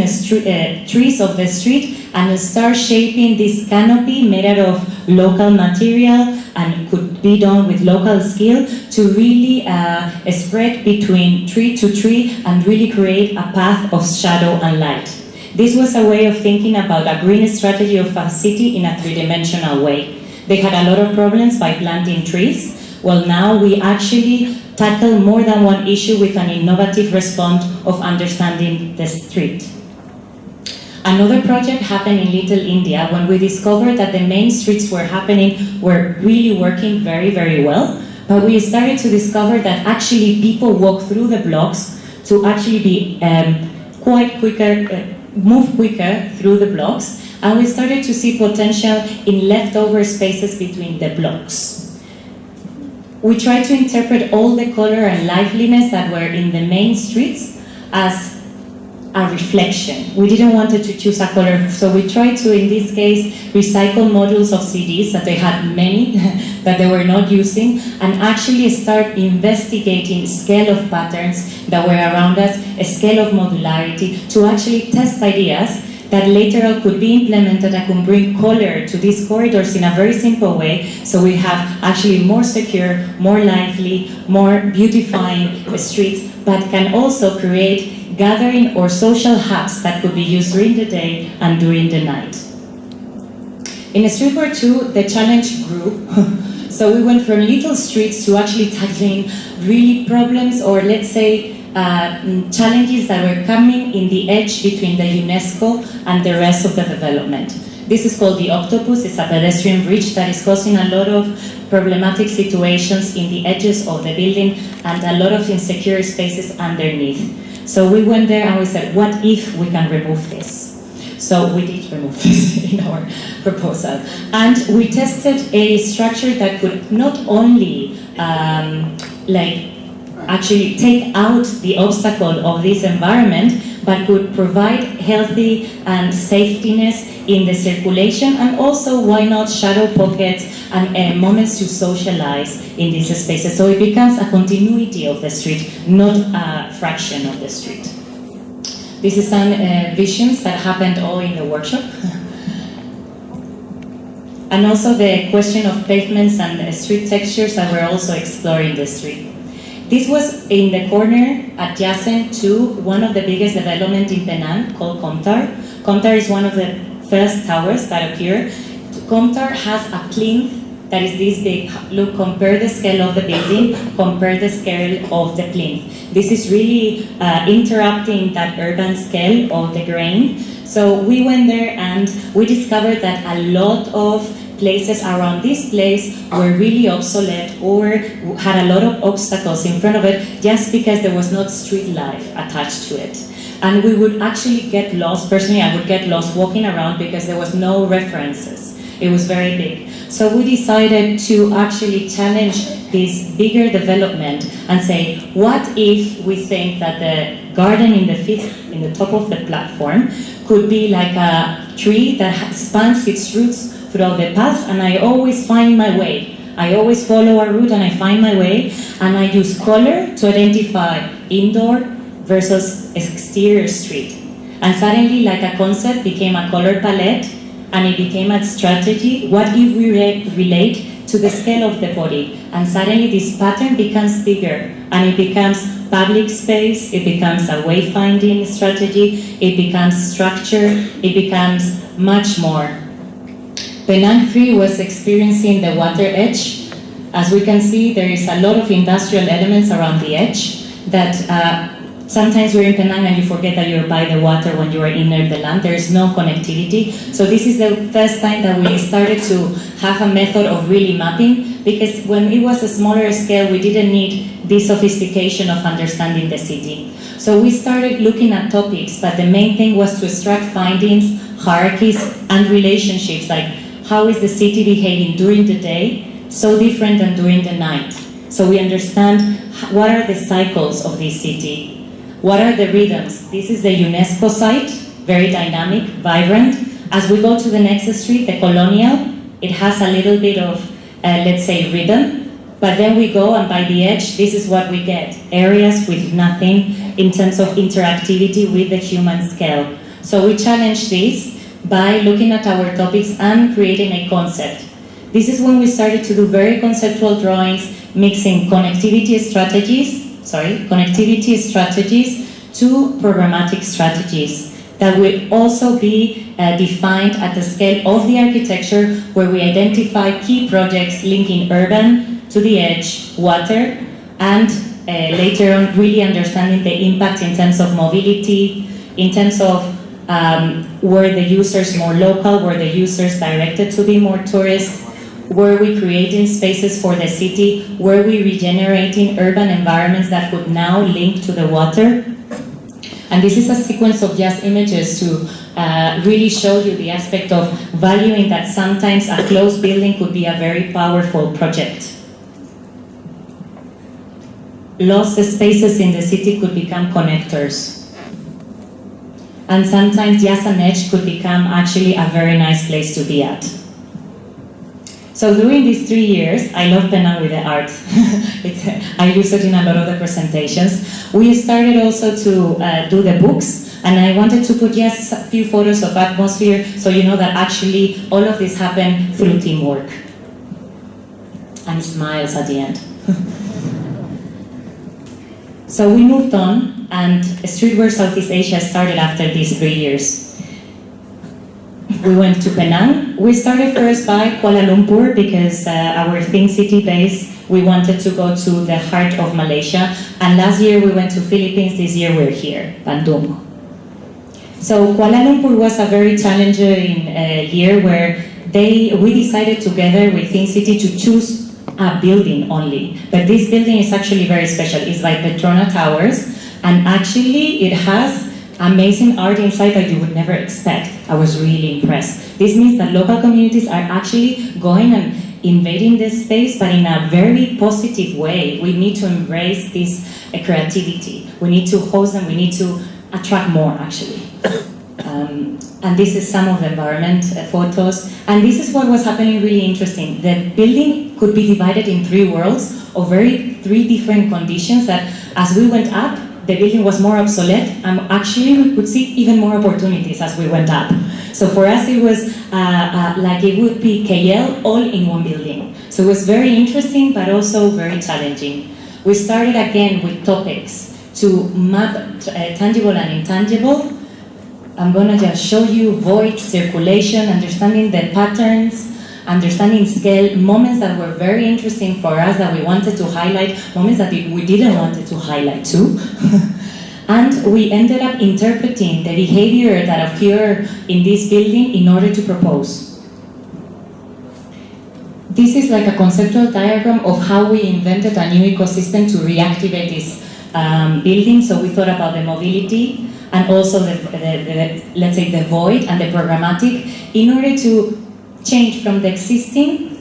trees of the street and start shaping this canopy made out of local material and could be done with local skill to really spread between tree to tree and really create a path of shadow and light. This was a way of thinking about a green strategy of a city in a three-dimensional way. They had a lot of problems by planting trees. Well, now we actually tackle more than one issue with an innovative response of understanding the street. Another project happened in Little India when we discovered that the main streets were really working very, very well. But we started to discover that actually people walk through the blocks to actually be move quicker through the blocks. And we started to see potential in leftover spaces between the blocks. We tried to interpret all the color and liveliness that were in the main streets as a reflection. We didn't want to choose a color, so we tried to, in this case, recycle modules of CDs that they had many that they were not using, and actually start investigating scale of patterns that were around us, a scale of modularity, to actually test ideas that later on could be implemented and could bring color to these corridors in a very simple way. So we have actually more secure, more lively, more beautifying streets, but can also create gathering or social hubs that could be used during the day and during the night. In Streetware 2, the challenge grew. So we went from little streets to actually tackling really problems, or let's say challenges that were coming in the edge between the UNESCO and the rest of the development. This is called the Octopus. It's a pedestrian bridge that is causing a lot of problematic situations in the edges of the building and a lot of insecure spaces underneath. So we went there and we said, what if we can remove this? So we did remove this in our proposal. And we tested a structure that could not only actually take out the obstacle of this environment, but could provide healthy and safetiness in the circulation, and also, why not, shadow pockets and moments to socialize in these spaces. So it becomes a continuity of the street, not a fraction of the street. This is some visions that happened all in the workshop. And also the question of pavements and street textures that we're also exploring the street. This was in the corner adjacent to one of the biggest developments in Penang called Comtar. Comtar is one of the first towers that appear. Comtar has a plinth that is this big. Look, compare the scale of the building, compare the scale of the plinth. This is really interrupting that urban scale of the grain. So we went there and we discovered that a lot of places around this place were really obsolete or had a lot of obstacles in front of it just because there was not street life attached to it. And we would actually get lost. Personally, I would get lost walking around because there was no references. It was very big. So we decided to actually challenge this bigger development and say, what if we think that the garden in the top of the platform could be like a tree that spans its roots throughout the path, and I always find my way. I always follow a route and I find my way, and I use color to identify indoor versus exterior street. And suddenly, like a concept became a color palette, and it became a strategy. What if we relate to the scale of the body? And suddenly this pattern becomes bigger, and it becomes public space, it becomes a wayfinding strategy, it becomes structure, it becomes much more. Penang 3 was experiencing the water edge. As we can see, there is a lot of industrial elements around the edge that sometimes you're in Penang and you forget that you're by the water when you are in the land. There is no connectivity. So this is the first time that we started to have a method of really mapping, because when it was a smaller scale, we didn't need this sophistication of understanding the city. So we started looking at topics, but the main thing was to extract findings, hierarchies, and relationships, like how is the city behaving during the day, so different than during the night. So we understand what are the cycles of this city, what are the rhythms. This is the UNESCO site, very dynamic, vibrant. As we go to the next street, the Colonial, it has a little bit of, let's say, rhythm, but then we go and by the edge, this is what we get, areas with nothing in terms of interactivity with the human scale. So we challenge this by looking at our topics and creating a concept. This is when we started to do very conceptual drawings, mixing connectivity strategies to programmatic strategies that will also be defined at the scale of the architecture, where we identify key projects linking urban to the edge, water, and later on really understanding the impact in terms of mobility, in terms of were the users more local, were the users directed to be more tourists, were we creating spaces for the city, were we regenerating urban environments that could now link to the water. And this is a sequence of just images to really show you the aspect of valuing that sometimes a closed building could be a very powerful project. Lost spaces in the city could become connectors. And sometimes just an edge could become actually a very nice place to be at. So during these 3 years, I love Penang with the art. I use it in a lot of the presentations. We started also to do the books. And I wanted to put just a few photos of atmosphere so you know that actually all of this happened through teamwork. And smiles at the end. So we moved on, and Streetwear Southeast Asia started after these 3 years. We went to Penang. We started first by Kuala Lumpur because our Think City base, we wanted to go to the heart of Malaysia. And last year we went to Philippines, this year we're here, Bandung. So Kuala Lumpur was a very challenging year where we decided together with Think City to choose a building only. But this building is actually very special. It's by Petrona Towers, and actually it has amazing art inside that you would never expect. I was really impressed. This means that local communities are actually going and invading this space, but in a very positive way. We need to embrace this creativity. We need to host them, we need to attract more, actually. And this is some of the environment photos. And this is what was happening really interesting. The building could be divided in 3 worlds of three different conditions that as we went up, the building was more obsolete, and actually we could see even more opportunities as we went up. So for us it was like it would be KL all in one building. So it was very interesting, but also very challenging. We started again with topics to map tangible and intangible. I'm gonna just show you void, circulation, understanding the patterns, understanding scale, moments that were very interesting for us that we wanted to highlight, moments that we didn't want to highlight too. And we ended up interpreting the behavior that occurred in this building in order to propose. This is like a conceptual diagram of how we invented a new ecosystem to reactivate this building. So we thought about the mobility and also let's say the void and the programmatic in order to change from the existing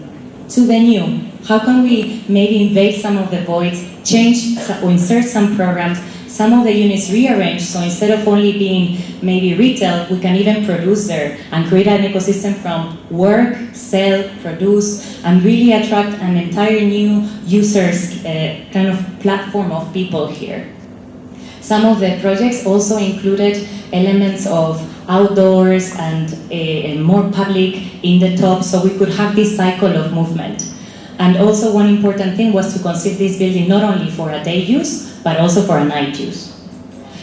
to the new. How can we maybe invade some of the voids, change or insert some programs, some of the units rearranged, so instead of only being maybe retail, we can even produce there and create an ecosystem from work, sell, produce, and really attract an entire new users kind of platform of people here. Some of the projects also included elements of outdoors and more public in the top, so we could have this cycle of movement. And also one important thing was to conceive this building not only for a day use, but also for a night use.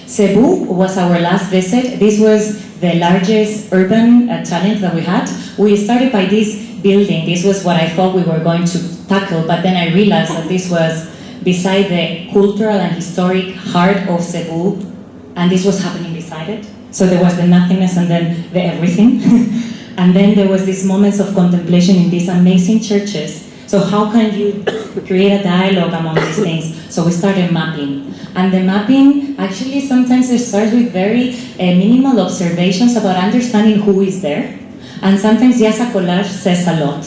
Cebu was our last visit. This was the largest urban challenge that we had. We started by this building. This was what I thought we were going to tackle, but then I realized that this was beside the cultural and historic heart of Cebu, and this was happening beside it. So there was the nothingness and then the everything. And then there was these moments of contemplation in these amazing churches. So how can you create a dialogue among these things? So we started mapping. And the mapping, actually sometimes it starts with very minimal observations about understanding who is there. And sometimes just a collage says a lot.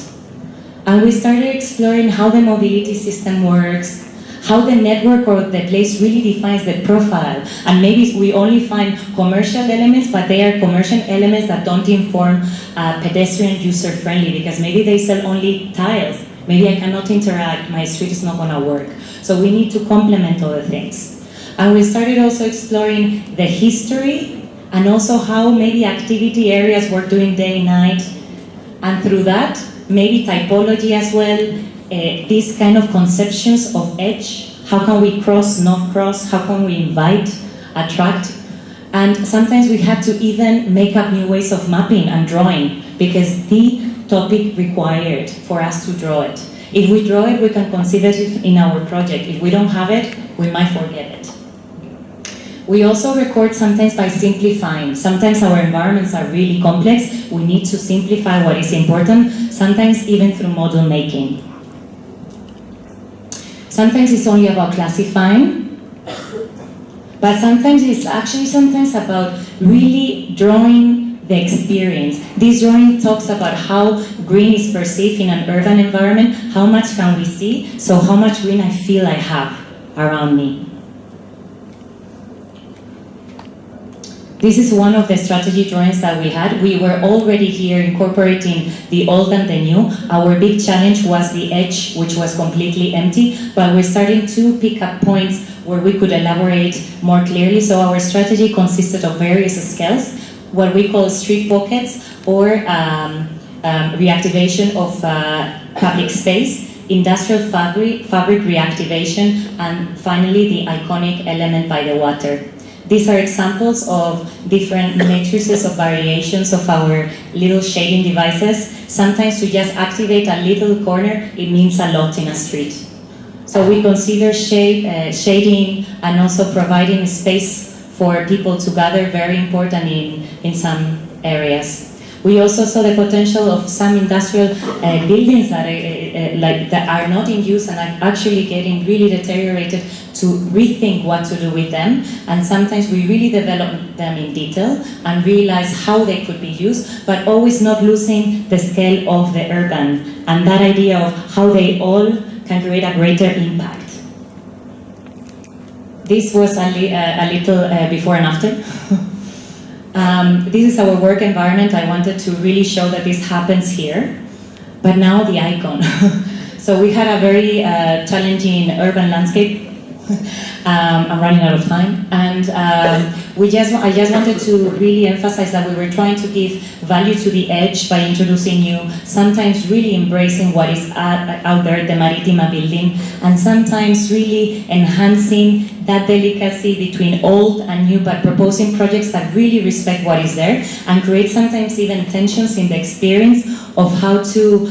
And we started exploring how the mobility system works, how the network or the place really defines the profile. And maybe we only find commercial elements, but they are commercial elements that don't inform pedestrian user-friendly, because maybe they sell only tiles. Maybe I cannot interact, my street is not gonna work. So we need to complement other things. And we started also exploring the history and also how maybe activity areas were doing day and night. And through that, maybe typology as well, these kind of conceptions of edge. How can we cross, not cross? How can we invite, attract? And sometimes we had to even make up new ways of mapping and drawing, because the topic required for us to draw it. If we draw it, we can consider it in our project. If we don't have it, we might forget it. We also record sometimes by simplifying. Sometimes our environments are really complex. We need to simplify what is important, sometimes even through model making. Sometimes it's only about classifying, but sometimes it's actually about really drawing the experience. This drawing talks about how green is perceived in an urban environment, how much can we see, so how much green I feel I have around me. This is one of the strategy drawings that we had. We were already here incorporating the old and the new. Our big challenge was the edge, which was completely empty, but we're starting to pick up points where we could elaborate more clearly. So our strategy consisted of various scales, what we call street pockets, or reactivation of public space, industrial fabric reactivation, and finally the iconic element by the water. These are examples of different matrices of variations of our little shading devices. Sometimes to just activate a little corner, it means a lot in a street. So we consider shading and also providing space for people to gather very important in some areas. We also saw the potential of some industrial buildings that are not in use and are actually getting really deteriorated, to rethink what to do with them. And sometimes we really develop them in detail and realize how they could be used, but always not losing the scale of the urban and that idea of how they all can create a greater impact. This was a little before and after. This is our work environment. I wanted to really show that this happens here, but now the icon. So we had a very challenging urban landscape. I'm running out of time, and I just wanted to really emphasize that we were trying to give value to the edge by introducing new, sometimes really embracing what is out there, the Maritima building, and sometimes really enhancing that delicacy between old and new, but proposing projects that really respect what is there and create sometimes even tensions in the experience of how to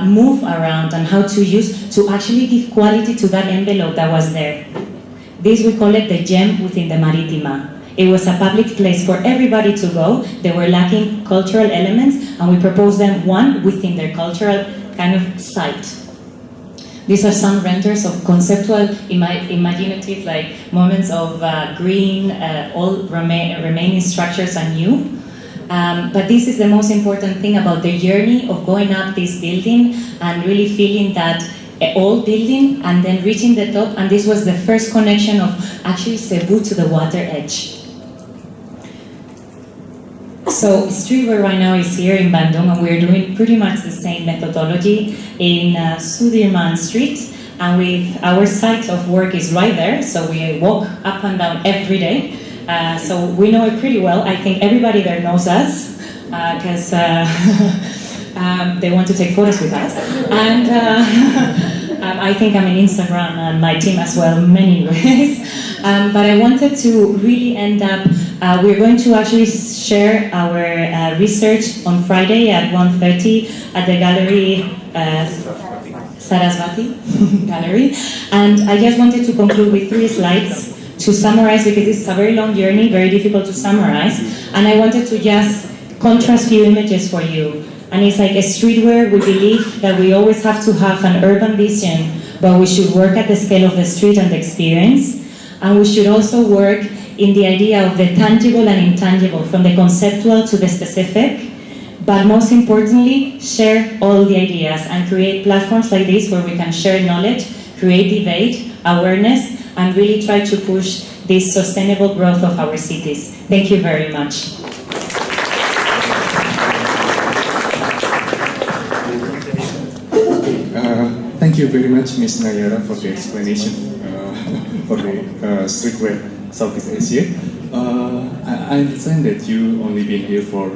move around and how to use to actually give quality to that envelope that was there. This, we call it the gem within the Maritima. It was a public place for everybody to go. They were lacking cultural elements, and we proposed them one within their cultural kind of site. These are some renders of conceptual, imaginative, like moments of green, all remaining structures are new. But this is the most important thing about the journey of going up this building and really feeling that old building and then reaching the top, and this was the first connection of actually Cebu to the water edge. So Streetware right now is here in Bandung, and we're doing pretty much the same methodology in Sudirman Street, and our site of work is right there, so we walk up and down every day. So we know it pretty well. I think everybody there knows us, because they want to take photos with us. And I think I'm in Instagram and my team as well, many ways. But I wanted to really end up, we're going to actually share our research on Friday at 1:30 at the gallery, Sarasvati Gallery. And I just wanted to conclude with 3 slides to summarize, because it's a very long journey, very difficult to summarize. And I wanted to just contrast few images for you. And it's like a streetwear, we believe that we always have to have an urban vision, but we should work at the scale of the street and the experience. And we should also work in the idea of the tangible and intangible, from the conceptual to the specific. But most importantly, share all the ideas and create platforms like this where we can share knowledge, create debate, awareness, and really try to push this sustainable growth of our cities. Thank you very much. Thank you very much, Ms. Nayara, for the explanation for the streetwear Southeast Asia. I understand that you only been here for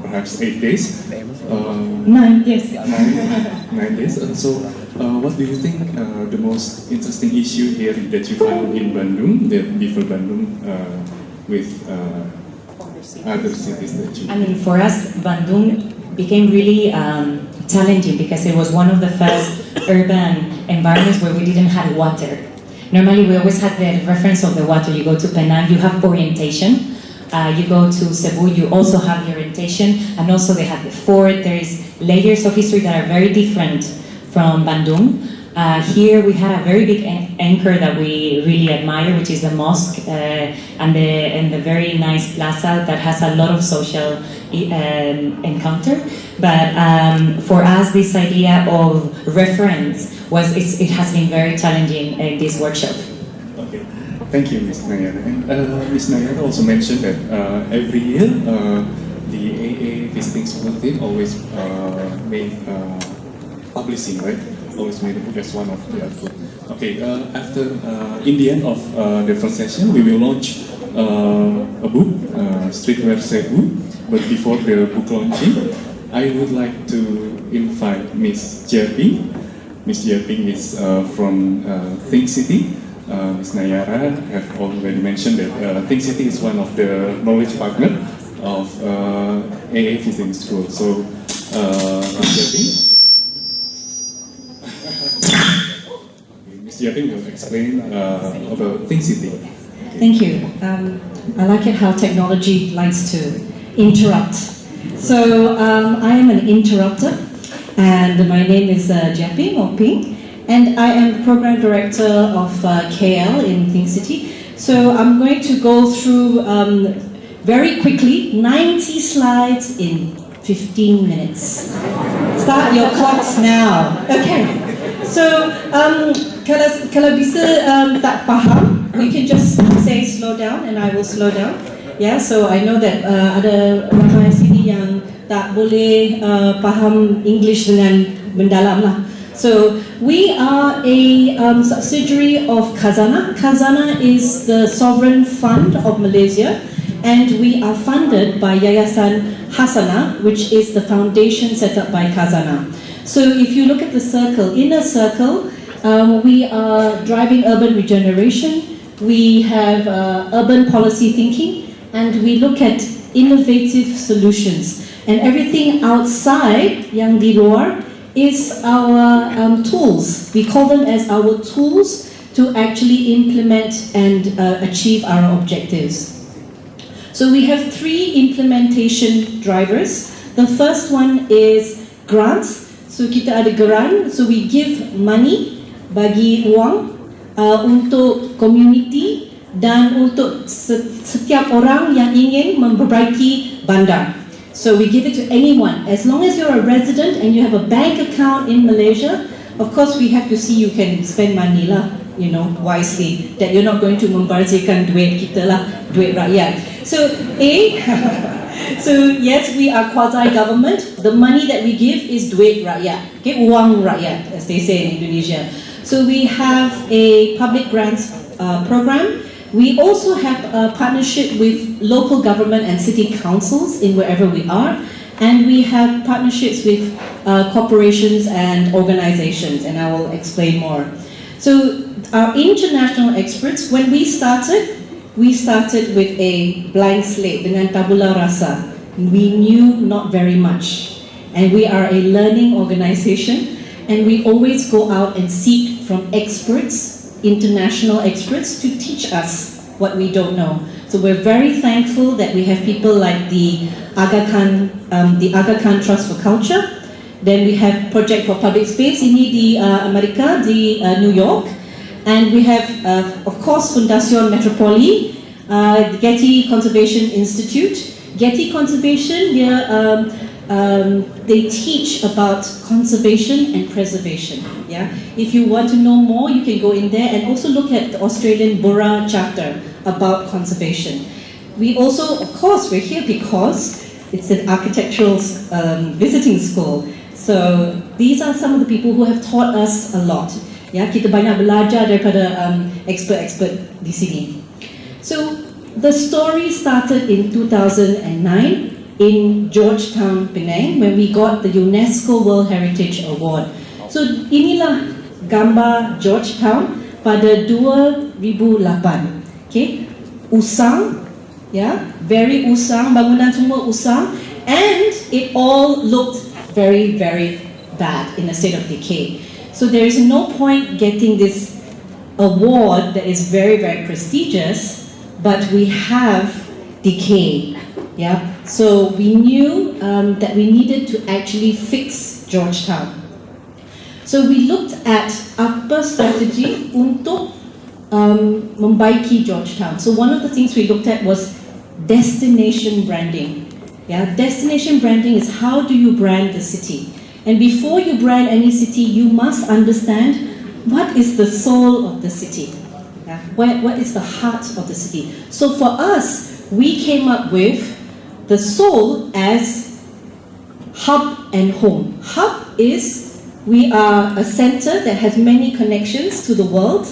perhaps 8 days. 9, yes. 9 days. So, what do you think the most interesting issue here that you found in Bandung, that before Bandung, with other cities that you? I mean, for us, Bandung became really challenging because it was one of the first urban environments where we didn't have water. Normally, we always had the reference of the water. You go to Penang, you have orientation. You go to Cebu, you also have the orientation, and also they have the fort. There is layers of history that are very different from Bandung. Here we had a very big anchor that we really admire, which is the mosque and the very nice plaza that has a lot of social encounter. But for us, this idea of reference it has been very challenging in this workshop. Okay. Thank you, Ms. Nayara. And Ms. Nayara also mentioned that every year the AA visiting school team always made publishing, right? Always made a book as one of the output. Okay, after in the end of the first session, we will launch a book, Streetwear Cebu. But before the book launching, I would like to invite Ms. Jiaping. Ms. Jiaping is from Think City. Ms. Nayara have already mentioned that Think City is one of the knowledge partner of AA Visiting School. So, Ms. Jiaping. Ms. Jiaping will explain about Think City. Thank you. I like it how technology likes to interrupt. So I am an interrupter, and my name is Jiaping or Ping, and I am the program director of KL in Think City. So I'm going to go through very quickly 90 slides in 15 minutes. Start your clocks now. Okay. So kalau bisa tak faham, you can just say slow down and I will slow down. Yeah, so I know that ada ramai sini yang tak boleh faham English dengan mendalam lah. So we are a subsidiary of Khazanah. Khazanah is the sovereign fund of Malaysia, and we are funded by Yayasan Hasanah, which is the foundation set up by Khazanah. So if you look at the circle, inner circle, we are driving urban regeneration, we have urban policy thinking, and we look at innovative solutions. And everything outside, yang di luar, is our tools. We call them as our tools to actually implement and achieve our objectives. So we have 3 implementation drivers. The first one is grants. So kita ada grant, so we give money, bagi wang untuk community dan untuk setiap orang yang ingin memperbaiki bandar. So we give it to anyone. As long as you're a resident and you have a bank account in Malaysia, of course we have to see you can spend money lah, you know, wisely. That you're not going to membazirkan duit kita lah, duit rakyat. So so yes, we are quasi-government. The money that we give is duit rakyat, okay, wang rakyat, as they say in Indonesia. So we have a public grants program. We also have a partnership with local government and city councils in wherever we are, and we have partnerships with corporations and organizations, and I will explain more. So our international experts, when we started with a blank slate, dengan tabula rasa. We knew not very much, and we are a learning organization, and we always go out and seek from experts, international experts, to teach us what we don't know. So we're very thankful that we have people like the Aga Khan Trust for Culture. Then we have Project for Public Space, ini di Amerika, di New York. And we have, of course, Fundación Metropoli, Getty Conservation Institute. Getty Conservation, they teach about conservation and preservation. Yeah, if you want to know more, you can go in there and also look at the Australian Burra chapter about conservation. We also, of course, we're here because it's an architectural visiting school. So these are some of the people who have taught us a lot. Ya, kita banyak belajar daripada expert-expert di sini. So the story started in 2009 in Georgetown, Penang, when we got the UNESCO World Heritage Award. So inilah gambar Georgetown pada 2008. Okay, usang, yeah, very usang, bangunan semua usang, and it all looked very, very bad, in a state of decay. So there is no point getting this award that is very, very prestigious, but we have decay. Yeah, so we knew that we needed to actually fix Georgetown. So we looked at apa strategi untuk membaiki Georgetown. So one of the things we looked at was destination branding. Yeah, destination branding is how do you brand the city? And before you brand any city, you must understand what is the soul of the city. Yeah? What is the heart of the city? So for us, we came up with the soul as hub and home. Hub is, we are a center that has many connections to the world.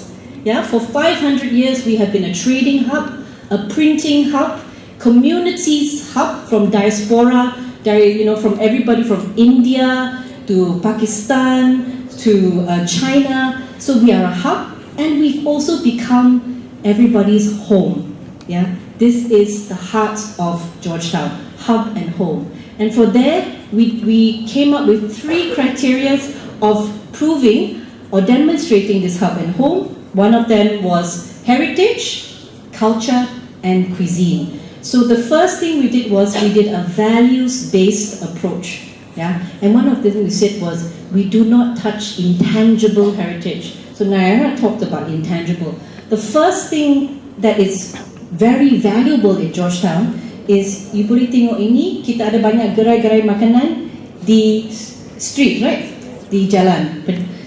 Yeah? For 500 years, we have been a trading hub, a printing hub, communities hub from diaspora, from everybody from India to Pakistan to China. So we are a hub, and we've also become everybody's home. Yeah, this is the heart of Georgetown, hub and home. And for that, we came up with 3 criteria of proving or demonstrating this hub and home. One of them was heritage, culture, and cuisine. So the first thing we did was we did a values-based approach. Yeah? And one of the things we said was we do not touch intangible heritage. So Nayara talked about intangible. The first thing that is very valuable in Georgetown is, you boleh tengok ini, kita ada banyak gerai-gerai makanan di street, right? Di jalan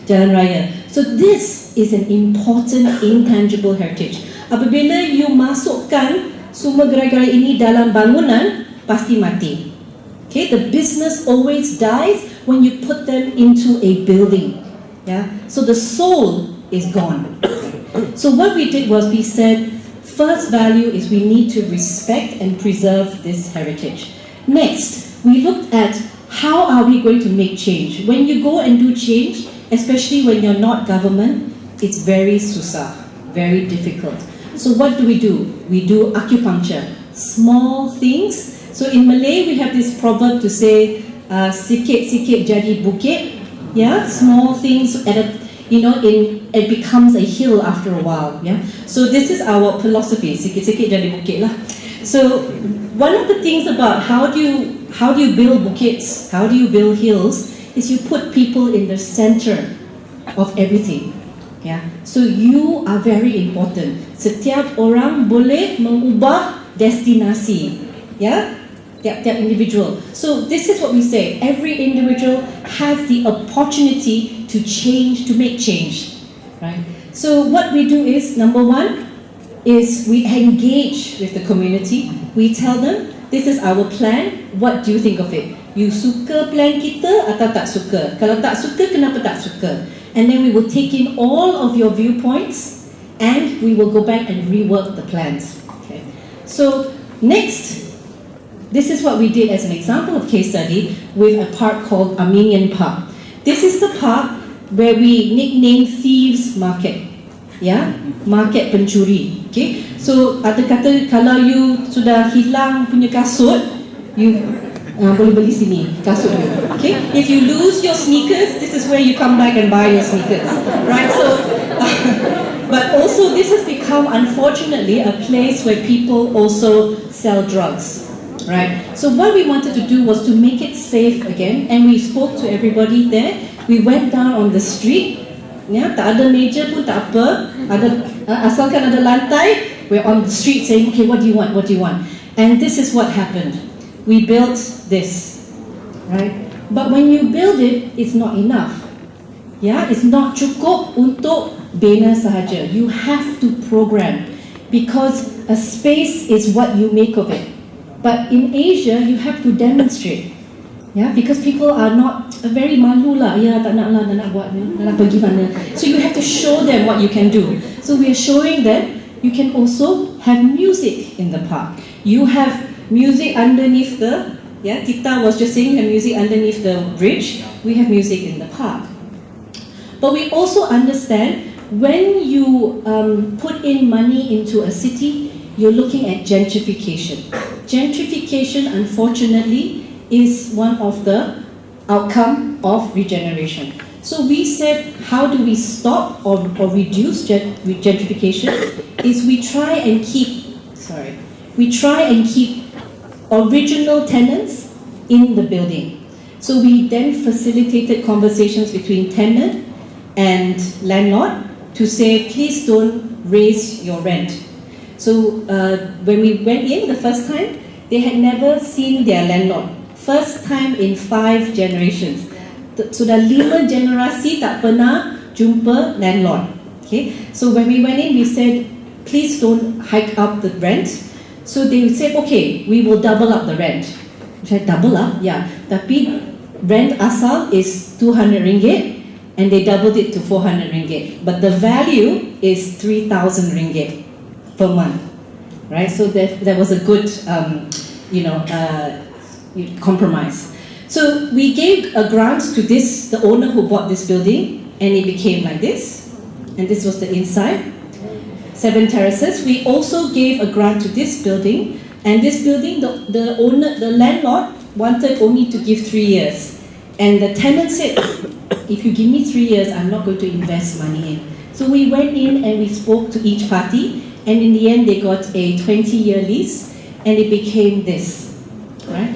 raya. So this is an important intangible heritage. Apabila you masukkan semua gerai-gerai ini dalam bangunan, pasti mati. Okay, the business always dies when you put them into a building. Yeah, so the soul is gone. So what we did was we said, first value is we need to respect and preserve this heritage. Next, we looked at how are we going to make change. When you go and do change, especially when you're not government, it's very susah, very difficult. So what do? We do acupuncture, small things. So in Malay, we have this proverb to say, sikit-sikit jadi bukit. Yeah, small things it becomes a hill after a while. Yeah, so this is our philosophy. Sikit-sikit jadi bukit lah. So one of the things about how do you build bukits, how do you build hills, is you put people in the center of everything. Yeah, so you are very important. Setiap orang boleh mengubah destinasi. Yeah, tiap individual. So this is what we say. Every individual has the opportunity to change, to make change. Right. So what we do is, number one, is we engage with the community. We tell them, this is our plan. What do you think of it? You suka plan kita atau tak suka? Kalau tak suka, kenapa tak suka? And then we will take in all of your viewpoints, and we will go back and rework the plans. Okay. So next, this is what we did as an example of case study with a park called Armenian Park. This is the park where we nickname Thieves Market. Yeah, market pencuri. Okay. So ada kata kalau you sudah hilang punya kasut, you boleh beli sini kasut you. Okay. If you lose your sneakers, this is where you come back and buy your sneakers. Right. So, but also this has become, unfortunately, a place where people also sell drugs. Right. So what we wanted to do was to make it safe again, and we spoke to everybody there. We went down on the street. Ya, tak ada meja pun tak apa. Asalkan ada lantai, we're on the street saying, okay, what do you want? What do you want? And this is what happened. We built this, right? But when you build it, it's not enough. Yeah, it's not cukup untuk bina sahaja. You have to program, because a space is what you make of it. But in Asia, you have to demonstrate. Yeah, because people are not very malu lah. Ya, tak nak buat ni, nak pergi mana. So you have to show them what you can do. So we are showing them you can also have music in the park. You have music underneath the, Tita was just saying, have music underneath the bridge. We have music in the park. But we also understand when you put in money into a city, you're looking at gentrification. Gentrification, unfortunately, is one of the outcome of regeneration. So we said, how do we stop or reduce gentrification? Is we try and keep original tenants in the building. So we then facilitated conversations between tenant and landlord to say, please don't raise your rent. So when we went in the first time, they had never seen their landlord. First time in 5 generations. Sudah 5 generasi tak pernah jumpa landlord. Okay, so when we went in, we said, please don't hike up the rent. So they said, okay, we will double up the rent. I said, double up? Yeah. Tapi rent asal is 200 ringgit and they doubled it to 400 ringgit. But the value is 3,000 ringgit per month. Right? So that was a good, compromise. So we gave a grant to the owner who bought this building, and it became like this. And this was the inside. 7 terraces. We also gave a grant to this building, and this building, the landlord wanted only to give 3 years. And the tenant said, if you give me 3 years, I'm not going to invest money in. So we went in and we spoke to each party, and in the end they got a 20-year lease, and it became this, right?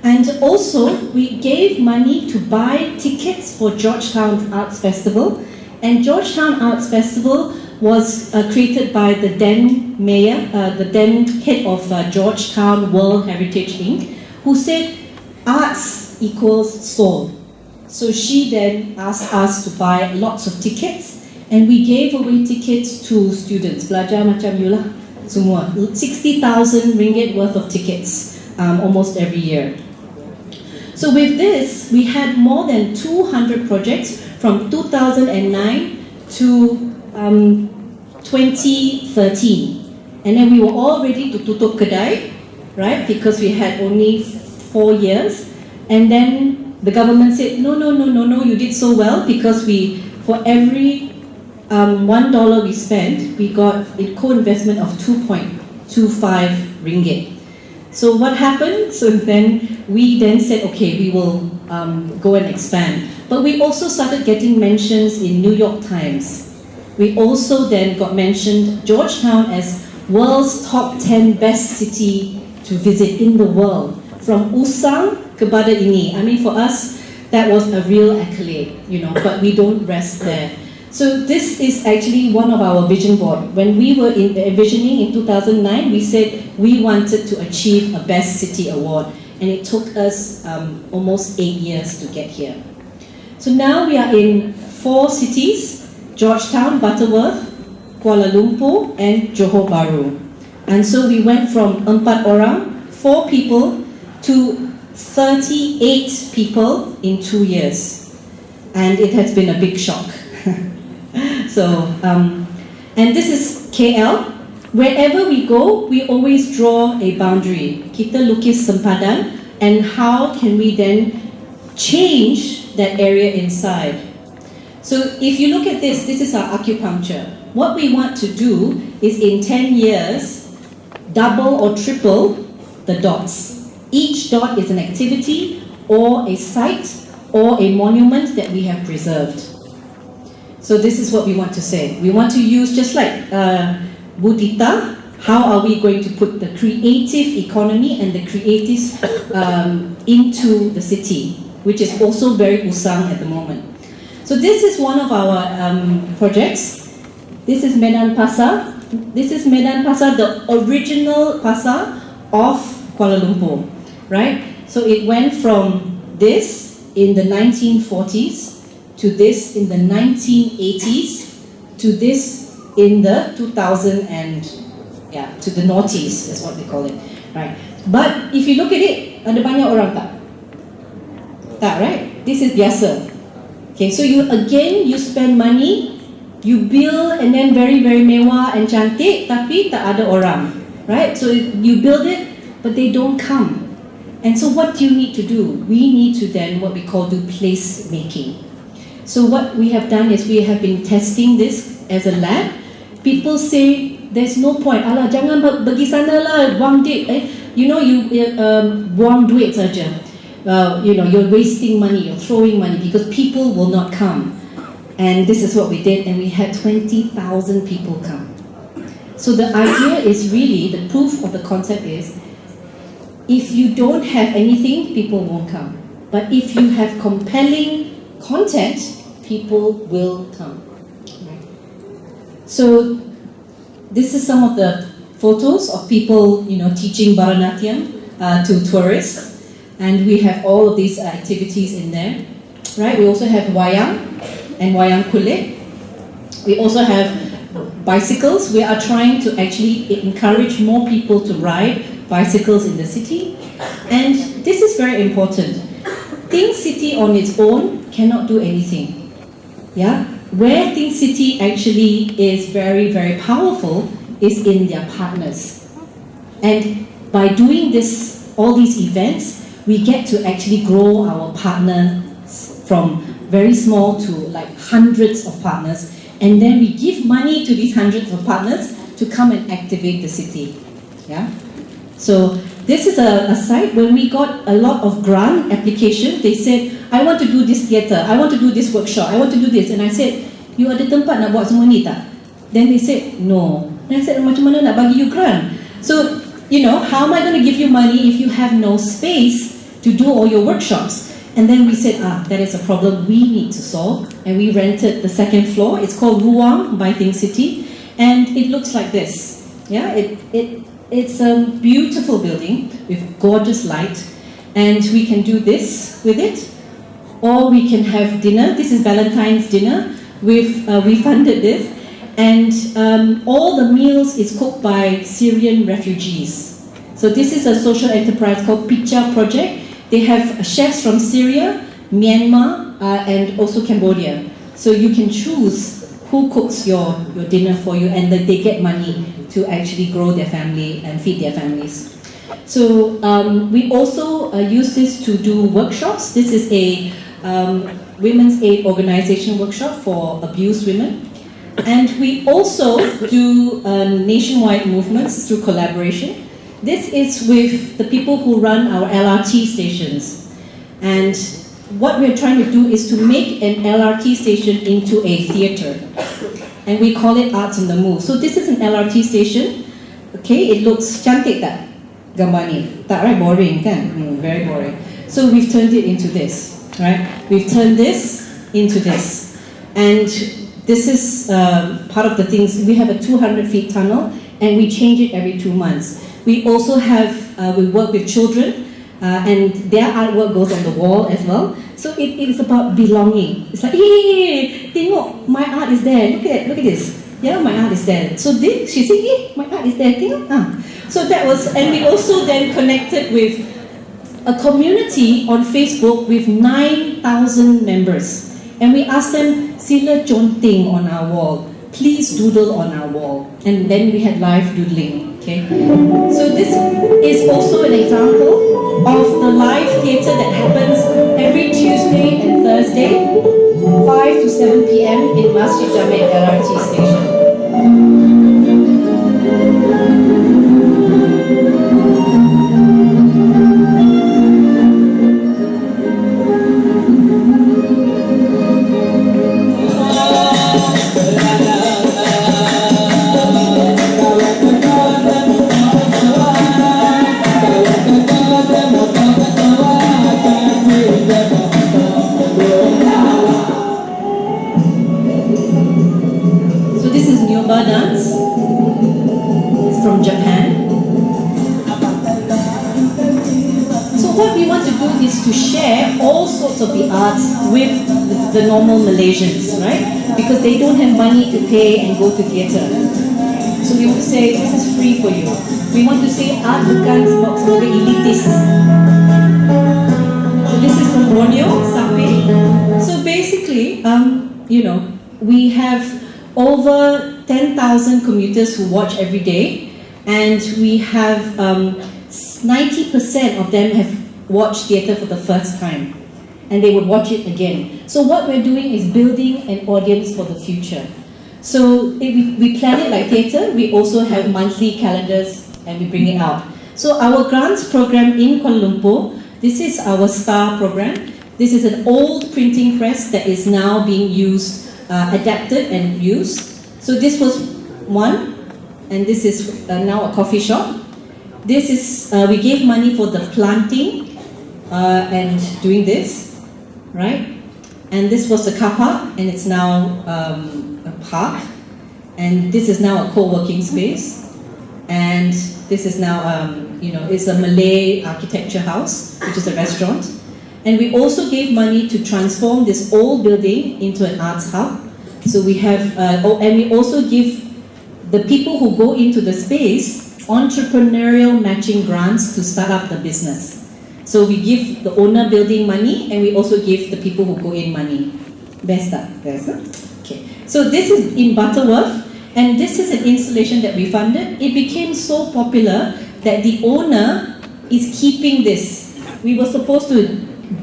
And also, we gave money to buy tickets for Georgetown Arts Festival, and Georgetown Arts Festival was created by the then mayor, the then head of Georgetown World Heritage Inc., who said arts equals soul. So she then asked us to buy lots of tickets, and we gave away tickets to students. Belajar macam you lah, semua. 60,000 ringgit worth of tickets almost every year. So with this, we had more than 200 projects from 2009 to 2013, and then we were all ready to tutup kedai, right? Because we had only 4 years, and then the government said, no, you did so well, because for every $1 we spent, we got a co-investment of 2.25 ringgit. So what happened? So then we said, okay, we will go and expand. But we also started getting mentions in New York Times. We also then got mentioned Georgetown as world's top 10 best city to visit in the world. From Usang kepada ini. I mean, for us, that was a real accolade, but we don't rest there. So this is actually one of our vision board. When we were envisioning in 2009, we said we wanted to achieve a Best City Award, and it took us almost 8 years to get here. So now we are in 4 cities: Georgetown, Butterworth, Kuala Lumpur, and Johor Bahru. And so we went from 4 orang, 4 people, to 38 people in 2 years. And it has been a big shock. So, and this is KL. Wherever we go, we always draw a boundary. Kita lukis sempadan, and how can we then change that area inside? So if you look at this is our acupuncture. What we want to do is in 10 years, double or triple the dots. Each dot is an activity or a site or a monument that we have preserved. So this is what we want to say. We want to use, just like Budita, how are we going to put the creative economy and the creative into the city, which is also very usang at the moment. So this is one of our projects. This is Medan Pasar. This is Medan Pasar, the original pasar of Kuala Lumpur, right? So it went from this in the 1940s to this in the 1980s to this in the 2000 and to the noughties, is what they call it, right? But if you look at it, ada banyak orang tak? Tak, right? This is biasa. Okay, so you spend money, you build, and then very, very mewah and cantik, tapi tak ada orang, right? So you build it, but they don't come. And so what do you need to do? We need to then what we call do place making. So what we have done is we have been testing this as a lab. People say there's no point. Alah, jangan pergi sana lah, buang duit. Buang duit saja. You're wasting money, you're throwing money because people will not come. And this is what we did, and we had 20,000 people come. So the idea is really, the proof of the concept is, if you don't have anything, people won't come. But if you have compelling content, people will come. Right? So this is some of the photos of people, teaching Bharatanatyam to tourists, and we have all of these activities in there. Right? We also have wayang and wayang kulit. We also have bicycles. We are trying to actually encourage more people to ride bicycles in the city. And this is very important. Think City on its own cannot do anything. Yeah? Where Think City actually is very, very powerful is in their partners. And by doing this, all these events, we get to actually grow our partners from very small to like hundreds of partners. And then we give money to these hundreds of partners to come and activate the city. Yeah? So this is a site when we got a lot of grant application. They said, I want to do this theatre, I want to do this workshop, I want to do this. And I said, you ada tempat nak buat semua ni tak? Then they said, no. And I said, macam mana nak bagi you grant? So, you know, how am I going to give you money if you have no space to do all your workshops? And then we said, that is a problem we need to solve. And we rented the second floor. It's called Ruang by Think City. And it looks like this. Yeah, it's a beautiful building with gorgeous light. And we can do this with it. Or we can have dinner. This is Valentine's dinner. We funded this. And all the meals is cooked by Syrian refugees. So this is a social enterprise called Picha Project. They have chefs from Syria, Myanmar, and also Cambodia. So you can choose who cooks your dinner for you, and that they get money to actually grow their family and feed their families. So we also use this to do workshops. This is a women's aid organization workshop for abused women. And we also do nationwide movements through collaboration. This is with the people who run our LRT stations. And what we're trying to do is to make an LRT station into a theatre. And we call it Arts on the Move. So this is an LRT station. Okay, it looks cantik tak? Gambar ni. Tak, right? Boring kan? Very boring. So we've turned it into this, right? We've turned this into this. And this is part of the things. We have a 200 feet tunnel and we change it every 2 months. We also have, we work with children and their artwork goes on the wall as well. So it is about belonging. It's like, hey, tengok, my art is there. Look at this. Yeah, my art is there. So she said, hey, my art is there. Tengok. So that was, and we also then connected with a community on Facebook with 9,000 members. And we asked them, sila conteng on our wall. Please doodle on our wall. And then we had live doodling. Okay. So this is also an example of the live theatre that happens every Tuesday and Thursday, 5 to 7 p.m. in Masjid Jamek LRT station. Dance. It's from Japan. So what we want to do is to share all sorts of the arts with the normal Malaysians, right? Because they don't have money to pay and go to theatre. So we would say, this is free for you. We want to say, art bukan sebagai elitis. So this is from Borneo, Sape. So basically, you know, we have over 10,000 commuters who watch every day, and we have 90% of them have watched theatre for the first time, and they would watch it again. So what we're doing is building an audience for the future. So we plan it like theatre. We also have monthly calendars, and we bring it out. So our grants program in Kuala Lumpur, this is our STAR program. This is an old printing press that is now being used, adapted and used. So this was one, and this is now a coffee shop. This is, we gave money for the planting and doing this, right? And this was the car park, and it's now a park. And this is now a co-working space. And this is now, you know, it's a Malay architecture house, which is a restaurant. And we also gave money to transform this old building into an arts hub. So we have, and we also give the people who go into the space entrepreneurial matching grants to start up the business. So we give the owner building money, and we also give the people who go in money. Besta, okay. So this is in Butterworth, and this is an installation that we funded. It became so popular that the owner is keeping this. We were supposed to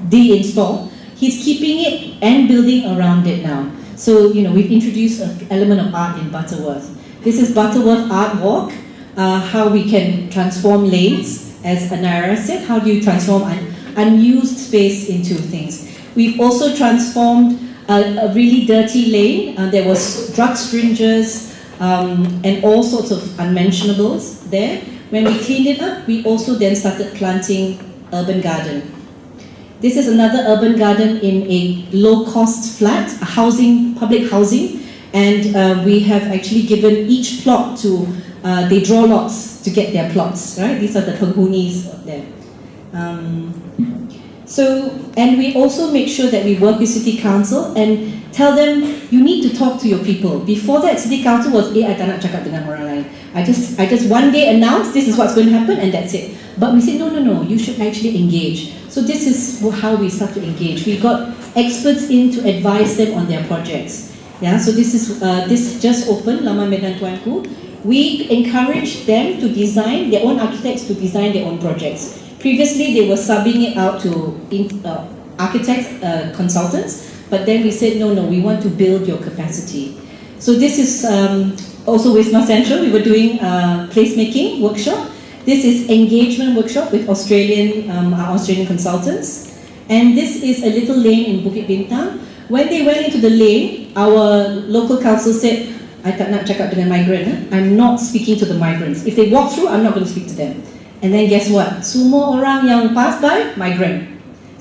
de-install. He's keeping it and building around it now. So, you know, we've introduced an element of art in Butterworth. This is Butterworth Art Walk, how we can transform lanes, as Naira said. How do you transform an unused space into things? We've also transformed a really dirty lane. There was drug stringers and all sorts of unmentionables there. When we cleaned it up, we also then started planting urban garden. This is another urban garden in a low-cost flat, a housing, public housing, and we have actually given each plot to, they draw lots to get their plots, right? These are the penghunis there. And we also make sure that we work with City Council and tell them, you need to talk to your people. Before that, City Council was, I tak nak cakap dengan orang lain. I just one day announced this is what's going to happen and that's it. But we said, no, you should actually engage. So this is how we start to engage. We got experts in to advise them on their projects. Yeah, so this is this just opened, Lama Medan Tuanku. We encourage them to design, their own architects to design their own projects. Previously, they were subbing it out to architects, consultants, but then we said, no, we want to build your capacity. So this is also Wisma Central. We were doing a placemaking workshop. This is engagement workshop with our Australian consultants. And this is a little lane in Bukit Bintang. When they went into the lane, our local council said, I tak nak cakap dengan migrant. I'm not speaking to the migrants. If they walk through, I'm not going to speak to them. And then guess what? Semua orang yang pass by, migrant.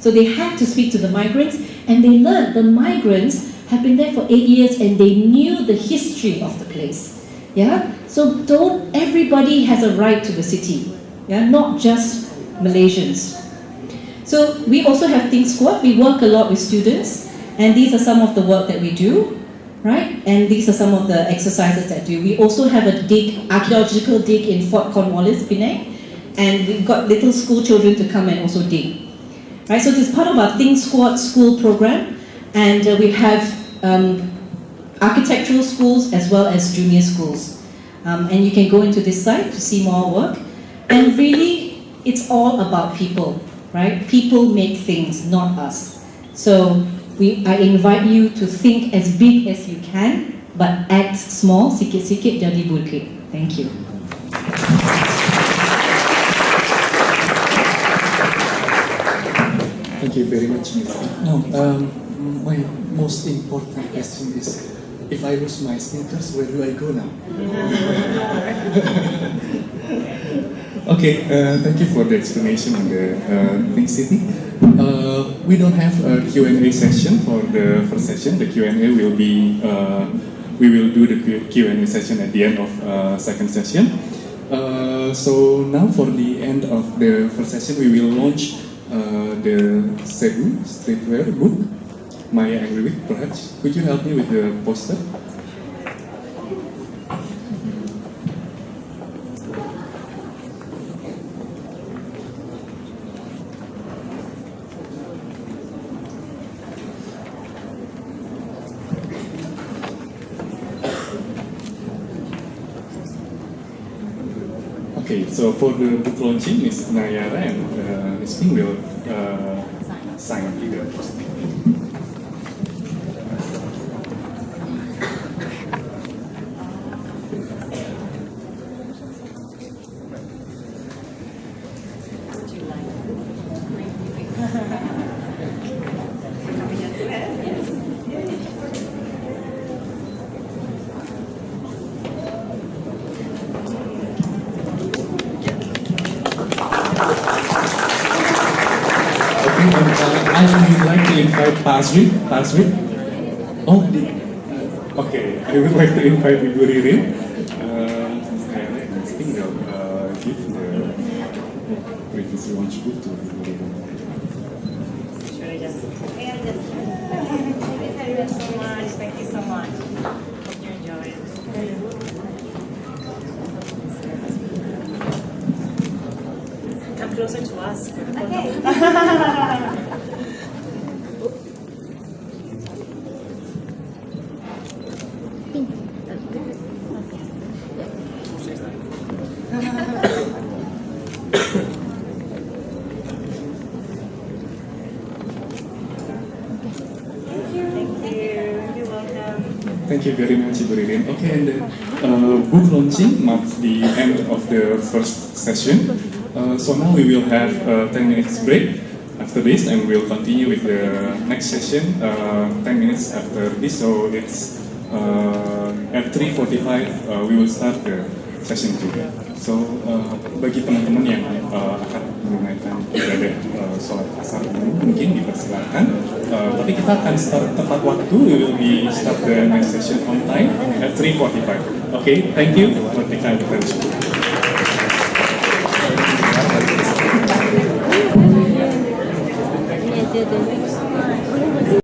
So they had to speak to the migrants, and they learned the migrants have been there for 8 years and they knew the history of the place. Yeah? So everybody has a right to the city. Yeah? Not just Malaysians. So we also have Think Squad. We work a lot with students, and these are some of the work that we do. Right? And these are some of the exercises that we do. We also have a archaeological dig in Fort Cornwallis, Penang. And we've got little school children to come and also dig. Right, so this is part of our Think Squad school program, and we have architectural schools as well as junior schools. And you can go into this site to see more work. And really, it's all about people, right? People make things, not us. So I invite you to think as big as you can, but act small, sikit-sikit jadi bukit. Thank you. Thank you very much, Ms. No, my most important question is, if I lose my sneakers, where do I go now? Okay, thank you for the explanation on the Think City. We don't have a Q&A session for the first session. The Q&A will be, we will do the Q&A session at the end of second session. So now for the end of the first session, we will launch the Bandung Streetware booth. Maya and Juli, perhaps, could you help me with the poster? Okay, so for the book launching, Ms. Nayara and Ms. Ping will sign the poster. I would like to invite Pasri. Oh, okay. I would like to invite Ibu Ririn. I think they'll give the previous launch book to Ibu Ririn. you so much. Thank you so much. Hope you enjoy it. Come closer to us. Okay. Thank you very much, Ibu Ririn. Okay, and the book launching marks the end of the first session. So now we will have a 10 minutes break after this, and we'll continue with the next session 10 minutes after this. So it's at 3:45 we will start the session juga. So bagi teman-teman yang akan menunaikan ibadah sholat asar mungkin dipersilakan. Tapi kita akan start tepat waktu. We will be start the next session on time at 3:45. Okay, thank you for the kind attention. Ini aja deh.